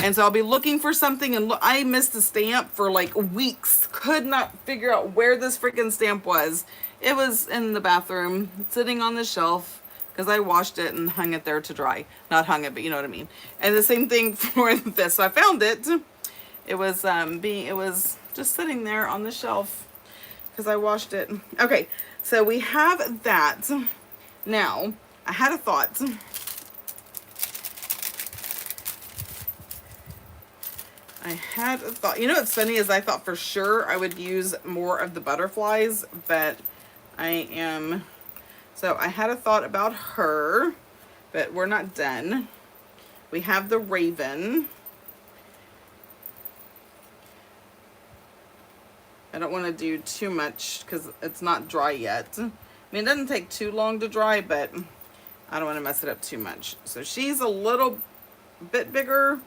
And so I'll be looking for something, and I missed a stamp for like weeks. Could not figure out where this freaking stamp was. It was in the bathroom, sitting on the shelf, because I washed it and hung it there to dry. Not hung it, but you know what I mean. And the same thing for this. So I found it. It was just sitting there on the shelf because I washed it. Okay, so we have that. Now, I had a thought. You know what's funny is I thought for sure I would use more of the butterflies, but so I had a thought about her, but we're not done. We have the raven. I don't want to do too much because it's not dry yet. I mean, it doesn't take too long to dry, but I don't want to mess it up too much. So she's a little bit bigger.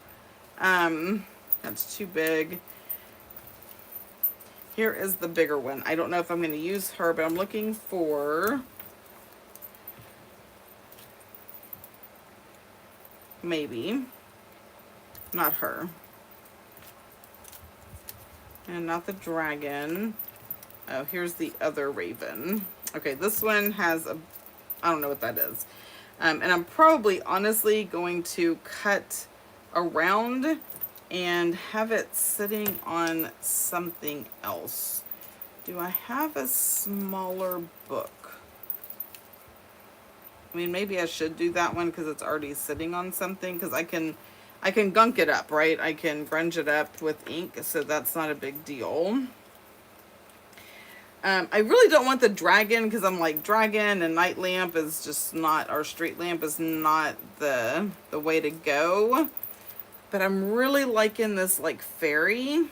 That's too big. Here is the bigger one. I don't know if I'm going to use her, but I'm looking for maybe not her. And not the dragon. Oh, here's the other raven. Okay, this one has a, I don't know what that is. And I'm probably honestly going to cut around and have it sitting on something else. Do I have a smaller book? I mean, maybe I should do that one because it's already sitting on something, because I can gunk it up, right? I can grunge it up with ink, so that's not a big deal. I really don't want the dragon because I'm like, dragon and night lamp is just not, or street lamp is not the way to go. But I'm really liking this like fairy.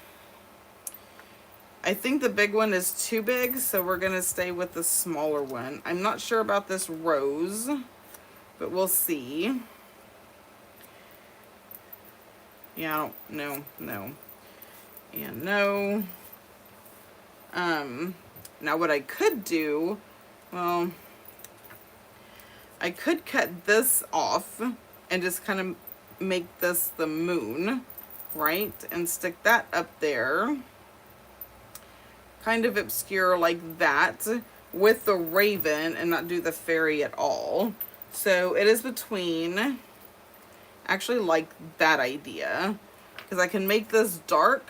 I think the big one is too big, so we're going to stay with the smaller one. I'm not sure about this rose, but we'll see. Yeah, I don't know. No. And no. Now what I could do Well, I could cut this off and just kind of make this the moon, right? And stick that up there. Kind of obscure like that with the raven and not do the fairy at all. So it is between, actually like that idea, because I can make this dark.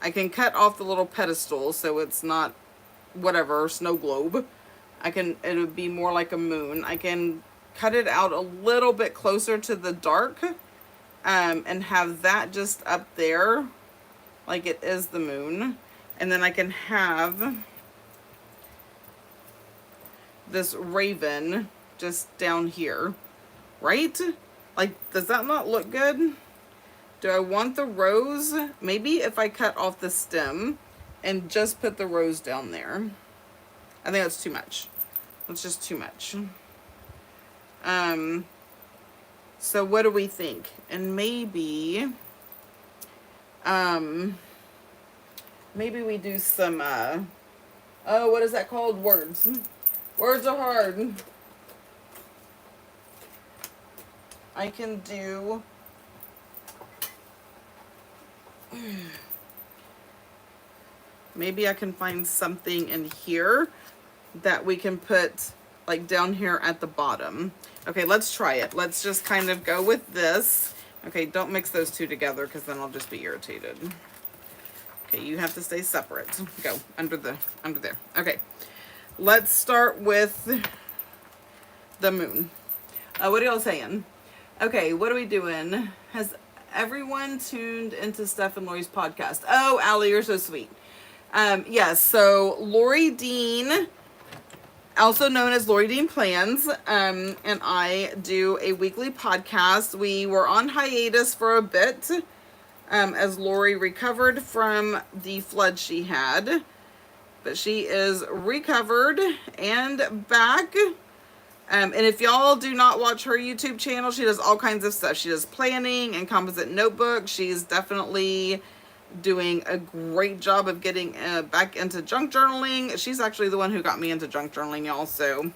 I can cut off the little pedestal so it's not whatever, snow globe. It would be more like a moon. I can cut it out a little bit closer to the dark, and have that just up there like it is the moon. And then I can have this raven just down here, right? Like, does that not look good? Do I want the rose? Maybe if I cut off the stem and just put the rose down there. I think that's too much. That's just too much. So what do we think? And maybe maybe we do some, oh, what is that called? Words. Words are hard. I can do, maybe I can find something in here that we can put like down here at the bottom. Okay, let's try it. Let's just kind of go with this. Okay, don't mix those two together because then I'll just be irritated. Okay, you have to stay separate. Go under there. Okay, let's start with the moon. What are y'all saying? Okay, what are we doing? Has everyone tuned into Steph and Lori's podcast? Oh, Allie, you're so sweet. Yes, so Lorie Dean, also known as Lorie Dean Plans, and I do a weekly podcast. We were on hiatus for a bit, as Lorie recovered from the flood she had, but she is recovered and back. And if y'all do not watch her YouTube channel, she does all kinds of stuff. She does planning and composite notebooks. She's definitely doing a great job of getting back into junk journaling. She's actually the one who got me into junk journaling, y'all. So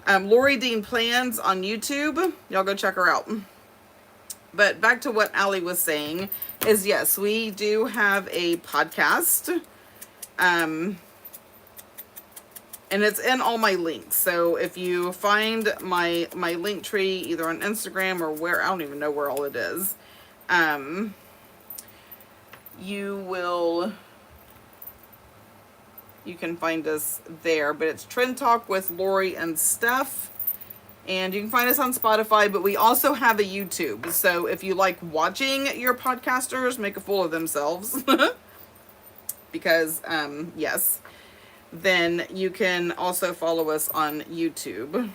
Lorie Dean Plans on YouTube. Y'all go check her out. But back to what Allie was saying is, yes, we do have a podcast. And it's in all my links. So if you find my link tree either on Instagram or where, I don't even know where all it is. You can find us there, but it's TrendTalk with Lorie&Steph. And you can find us on Spotify, but we also have a YouTube. So if you like watching your podcasters make a fool of themselves, because, yes, then you can also follow us on YouTube.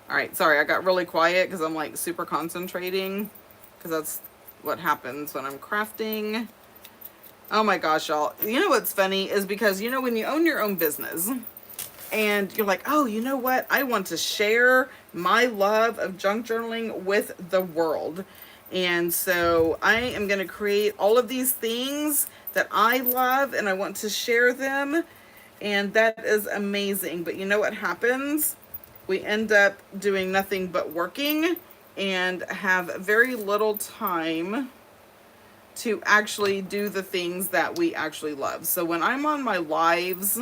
All right, sorry, I got really quiet because I'm like super concentrating, because that's what happens when I'm crafting. Oh my gosh, y'all. You know what's funny is because, you know, when you own your own business and you're like, oh, you know what? I want to share my love of junk journaling with the world. And so I am going to create all of these things that I love and I want to share them. And that is amazing. But you know what happens? We end up doing nothing but working and have very little time to actually do the things that we actually love. So when I'm on my lives,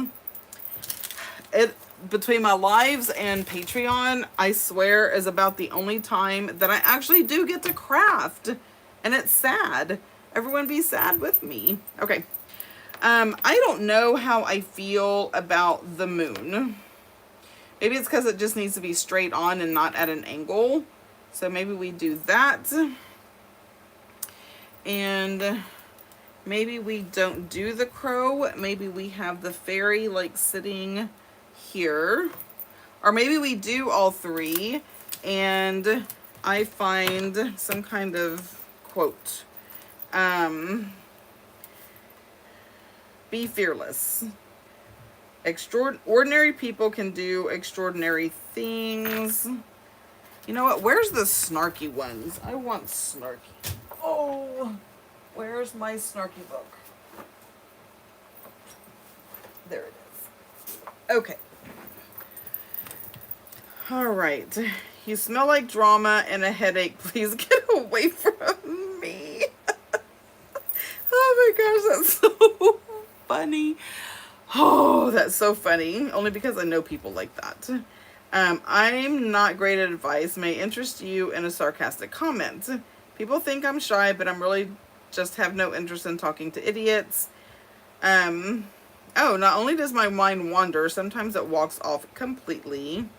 between my lives and Patreon, I swear is about the only time that I actually do get to craft. And it's sad. Everyone be sad with me. Okay. I don't know how I feel about the moon. Maybe it's because it just needs to be straight on and not at an angle. So maybe we do that. And maybe we don't do the crow. Maybe we have the fairy like sitting here. Or maybe we do all three and I find some kind of quote. Be fearless. Ordinary people can do extraordinary things. You know what? Where's the snarky ones? I want snarky. Oh, where's my snarky book? There it is. Okay. All right. You smell like drama and a headache. Please get away from me. Oh my gosh, that's so funny. Oh, that's so funny. Only because I know people like that. I'm not great at advice. May interest you in a sarcastic comment. People think I'm shy, but I'm really just have no interest in talking to idiots. Oh, not only does my mind wander, sometimes it walks off completely.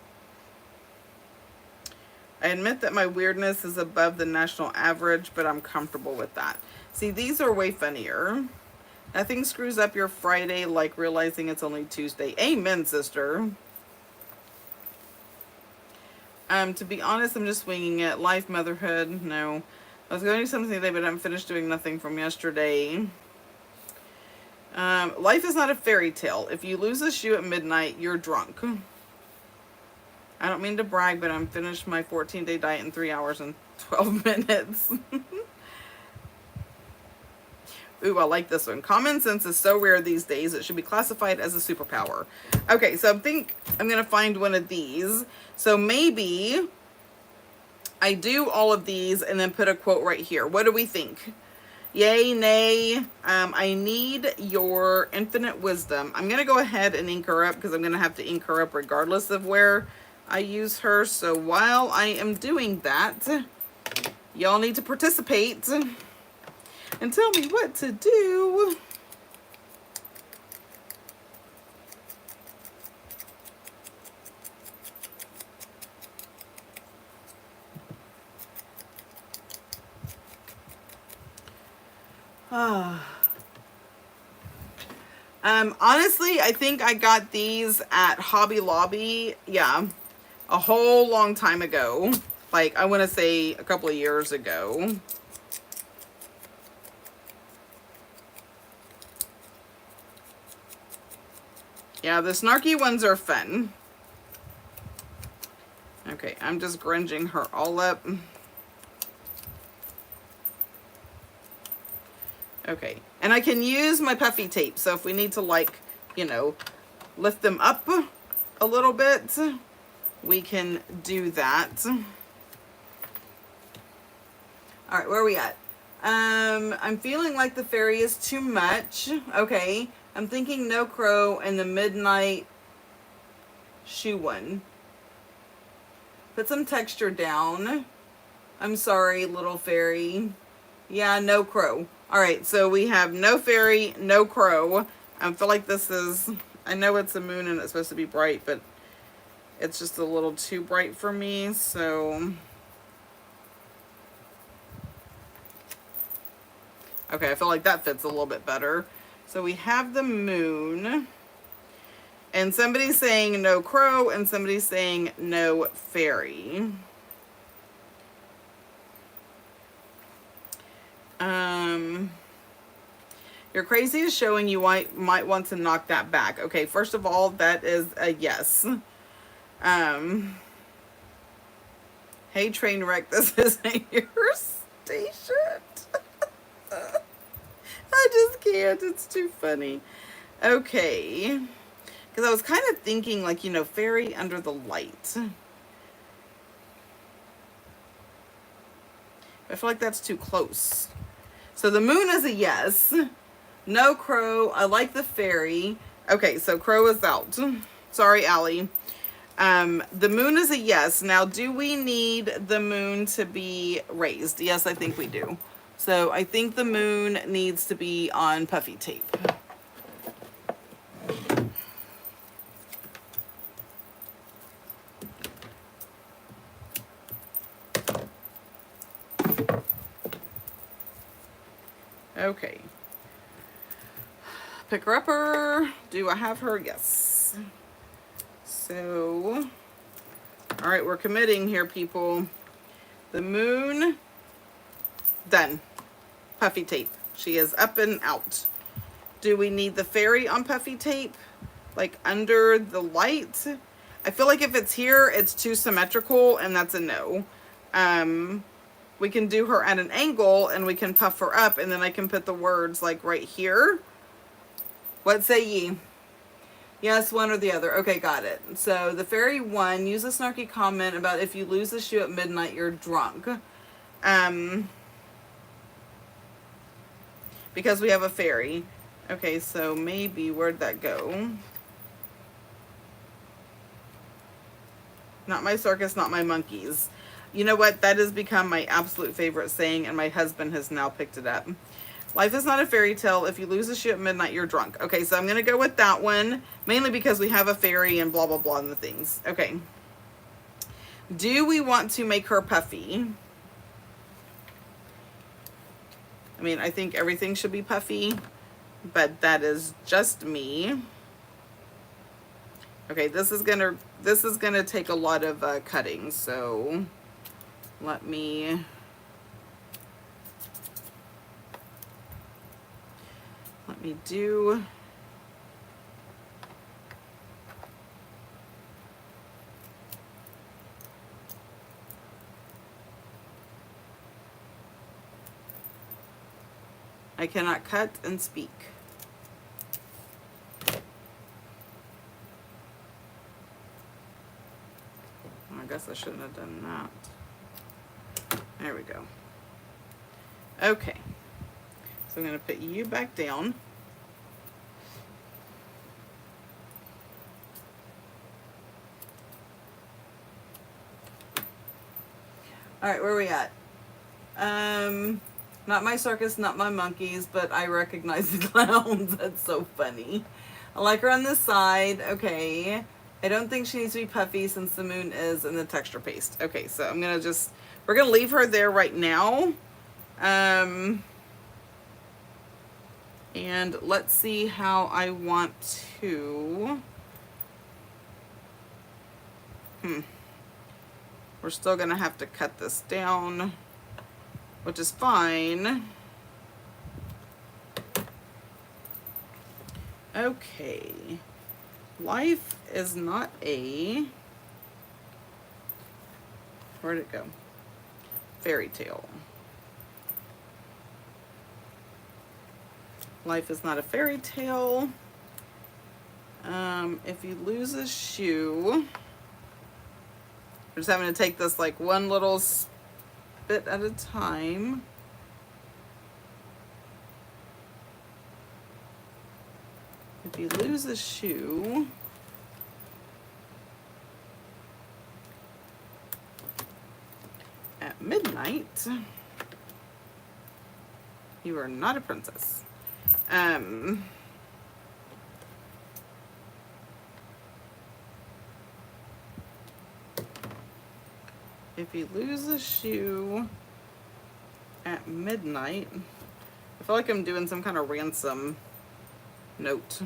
I admit that my weirdness is above the national average, but I'm comfortable with that. See, these are way funnier. Nothing screws up your Friday like realizing it's only Tuesday. Amen, sister. To be honest, I'm just winging it. Life, motherhood, no. I was going to do something today, but I'm finished doing nothing from yesterday. Life is not a fairy tale. If you lose a shoe at midnight, you're drunk. I don't mean to brag, but I'm finished my 14-day diet in 3 hours and 12 minutes. Ooh, I like this one. Common sense is so rare these days, it should be classified as a superpower. Okay, so I think I'm going to find one of these. So maybe I do all of these and then put a quote right here. What do we think? Yay, nay. I need your infinite wisdom. I'm going to go ahead and ink her up because I'm going to have to ink her up regardless of where I use her. So while I am doing that, y'all need to participate and tell me what to do. Honestly, I think I got these at Hobby Lobby, yeah, a whole long time ago. Like, I want to say a couple of years ago. Yeah, the snarky ones are fun. Okay, I'm just grunging her all up. Okay, and I can use my puffy tape, so if we need to, like, you know, lift them up a little bit, we can do that. All right, where are we at? I'm feeling like the fairy is too much. Okay, I'm thinking no crow and the midnight shoe one. Put some texture down. I'm sorry, little fairy. Yeah, no crow. All right, so we have no fairy, no crow. I feel like this is, I know it's a moon and it's supposed to be bright, but it's just a little too bright for me, so. Okay, I feel like that fits a little bit better. So we have the moon, and somebody's saying no crow, and somebody's saying no fairy. You're crazy is showing you might want to knock that back. Okay, first of all, that is a yes. Hey, train wreck, this isn't your station. I just can't. It's too funny. Okay. Because I was kind of thinking, like, you know, fairy under the light. I feel like that's too close. So the moon is a yes. No crow. I like the fairy. Okay, so crow is out. Sorry, Allie. The moon is a yes. Now, do we need the moon to be raised? Yes, I think we do. So I think the moon needs to be on puffy tape. Okay. Pick her upper. Do I have her? Yes. So, all right, we're committing here, people. The moon, done. Puffy tape. She is up and out. Do we need the fairy on puffy tape? Like under the light? I feel like if it's here, it's too symmetrical, and that's a no. We can do her at an angle, and we can puff her up, and then I can put the words like right here. What say ye? Yes, one or the other. Okay, got it. So the fairy one, use a snarky comment about if you lose the shoe at midnight, you're drunk. Because we have a fairy. Okay, so maybe, where'd that go? Not my circus, not my monkeys. You know what? That has become my absolute favorite saying, and my husband has now picked it up. Life is not a fairy tale. If you lose a shoe at midnight, you're drunk. Okay, so I'm going to go with that one, mainly because we have a fairy and blah, blah, blah and the things. Okay. Do we want to make her puffy? I mean, I think everything should be puffy, but that is just me. Okay, this is gonna take a lot of cutting, so let me do. I cannot cut and speak. I guess I shouldn't have done that. There we go. Okay. So I'm going to put you back down. All right, where are we at? Not my circus, not my monkeys, but I recognize the clowns. That's so funny. I like her on this side. Okay. I don't think she needs to be puffy since the moon is in the texture paste. Okay, so I'm going to we're going to leave her there right now. And let's see how I want to. We're still going to have to cut this down, which is fine. Okay. Life is not a, where'd it go? Fairy tale. Life is not a fairy tale. If you lose a shoe, we're just having to take this like one little bit at a time. If you lose a shoe, at midnight, you are not a princess. If you lose a shoe at midnight, I feel like I'm doing some kind of ransom note.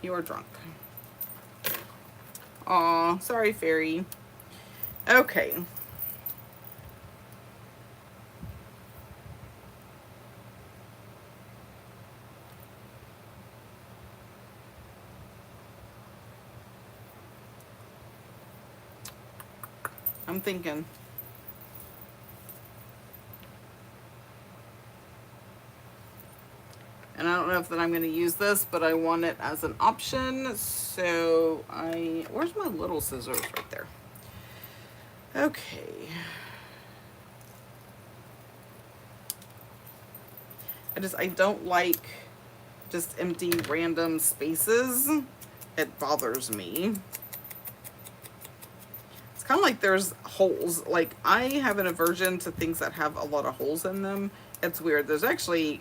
You are drunk. Aw, sorry, fairy. Okay. I'm thinking. And I don't know if that I'm going to use this, but I want it as an option. So where's my little scissors? Right there. Okay. I don't like just empty random spaces. It bothers me. It's kind of like there's holes. Like, I have an aversion to things that have a lot of holes in them. It's weird. There's actually,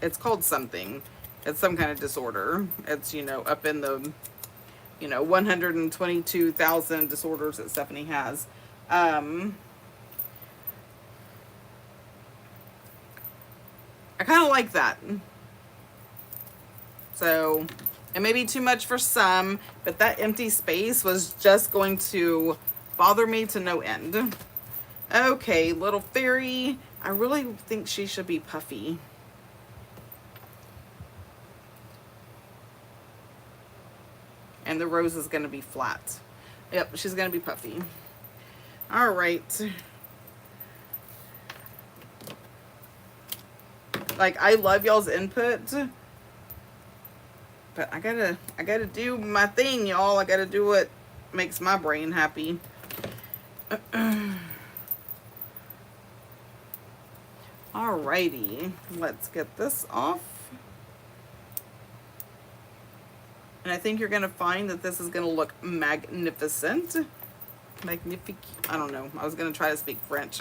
it's called something. It's some kind of disorder. It's, up in the, 122,000 disorders that Stephanie has. I kind of like that. So, it may be too much for some, but that empty space was just going to bother me to no end. Okay, little fairy. I really think she should be puffy. And the rose is going to be flat. Yep, she's going to be puffy. All right. Like, I love y'all's input, but I gotta do my thing, y'all. I gotta do what makes my brain happy. Alrighty, let's get this off. And I think you're gonna find that this is gonna look magnificent. Magnifique. I don't know. I was gonna try to speak French.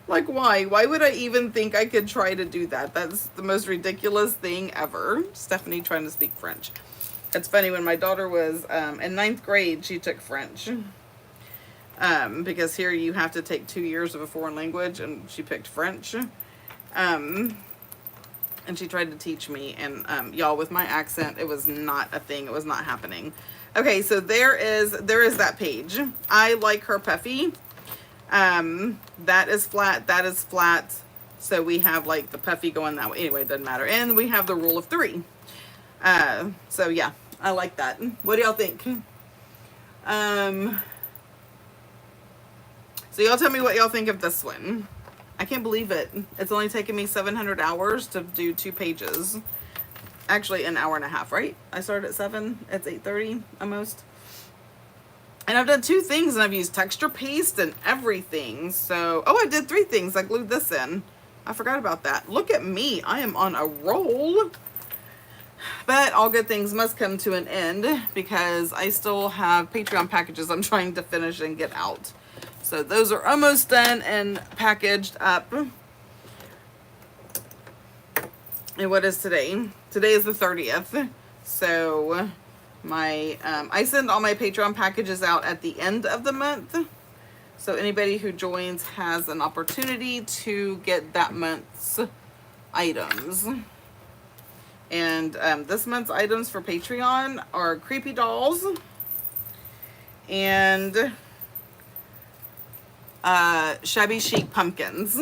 Like, why? Why would I even think I could try to do that? That's the most ridiculous thing ever. Stephanie trying to speak French. It's funny, when my daughter was in 9th grade, she took French. Because here you have to take 2 years of a foreign language, and she picked French. And she tried to teach me, and y'all, with my accent, it was not a thing. It was not happening. Okay, so there is that page. I like her puffy. That is flat, that is flat. So we have like the puffy going that way. Anyway, it doesn't matter. And we have the rule of 3. So yeah, I like that. What do y'all think? So y'all tell me what y'all think of this one. I can't believe it. It's only taken me 700 hours to do 2 pages. Actually, an hour and a half, right? I started at 7. It's 8:30 almost. And I've done 2 things, and I've used texture paste and everything. So, oh, I did 3 things. I glued this in. I forgot about that. Look at me. I am on a roll. But all good things must come to an end, because I still have Patreon packages I'm trying to finish and get out. So those are almost done and packaged up. And what is today? Today is the 30th. So my I send all my Patreon packages out at the end of the month. So anybody who joins has an opportunity to get that month's items. And this month's items for Patreon are creepy dolls and shabby chic pumpkins.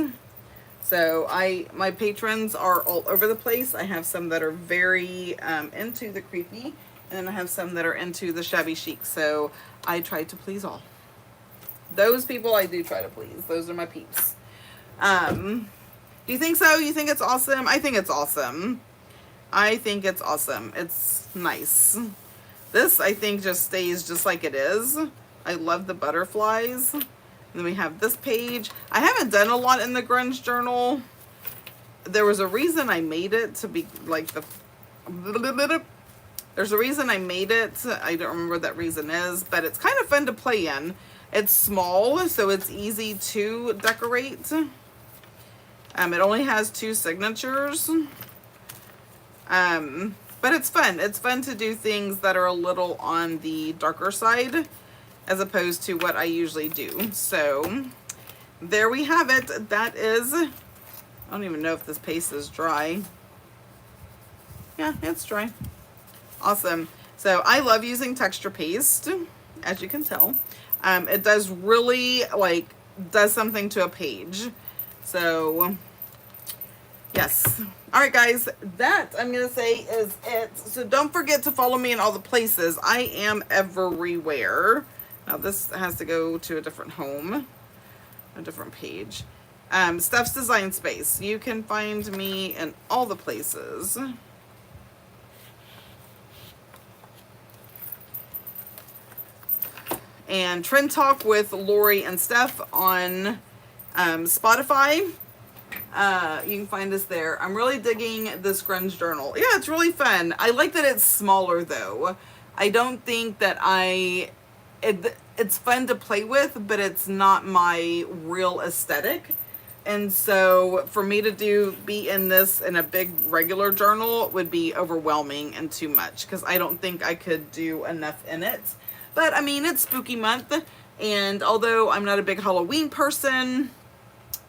So my patrons are all over the place. I have some that are very into the creepy, and then I have some that are into the shabby chic. So I try to please all. Those people I do try to please. Those are my peeps. Do you think so? You think it's awesome? I think it's awesome. I think it's awesome. It's nice. This, I think, just stays just like it is. I love the butterflies. And then we have this page. I haven't done a lot in the Grunge journal. There was a reason I made it to be like the... There's a reason I made it. I don't remember what that reason is, but it's kind of fun to play in. It's small, so it's easy to decorate. It only has 2 signatures. But it's fun. It's fun to do things that are a little on the darker side as opposed to what I usually do. So there we have it. That is, I don't even know if this paste is dry. Yeah, it's dry. Awesome. So I love using texture paste, as you can tell. It does really, like, does something to a page. So yes. All right, guys, that I'm going to say is it. So don't forget to follow me in all the places. I am everywhere. Now this has to go to a different home, a different page. Steph's Design Space. You can find me in all the places. And TrendTalk with Lorie and Steph on Spotify. You can find us there. I'm really digging this Grunge journal. Yeah, it's really fun. I like that it's smaller though. I don't think that it's fun to play with, but it's not my real aesthetic. And so for me to be in this in a big regular journal would be overwhelming and too much, because I don't think I could do enough in it. But I mean, it's spooky month, and although I'm not a big Halloween person,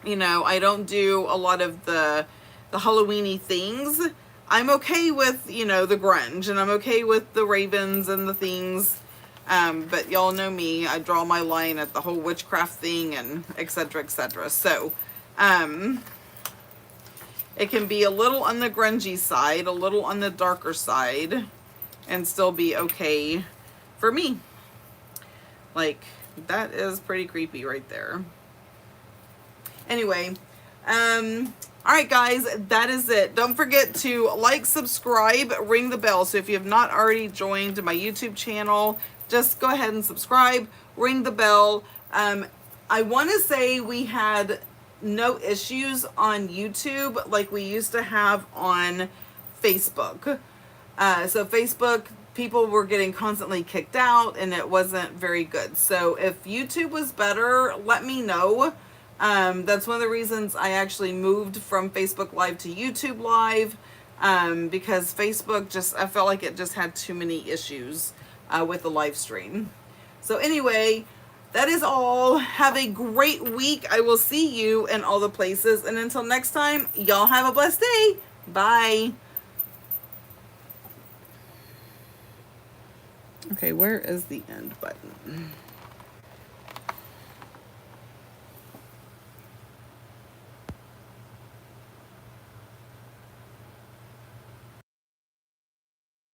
you know, I don't do a lot of the Halloween-y things. I'm okay with, you know, the grunge, and I'm okay with the ravens and the things. But y'all know me. I draw my line at the whole witchcraft thing and etc. etc. So, it can be a little on the grungy side, a little on the darker side. and still be okay for me. Like, that is pretty creepy right there. Anyway, alright guys, that is it. Don't forget to like, subscribe, ring the bell. So if you have not already joined my YouTube channel, just go ahead and subscribe, ring the bell. I want to say we had no issues on YouTube like we used to have on Facebook. So Facebook, people were getting constantly kicked out and it wasn't very good. So if YouTube was better, let me know. That's one of the reasons I actually moved from Facebook Live to YouTube Live, because Facebook just, I felt like it just had too many issues with the live stream. So anyway, that is all. Have a great week. I will see you in all the places. And until next time, y'all have a blessed day. Bye. Okay, where is the end button?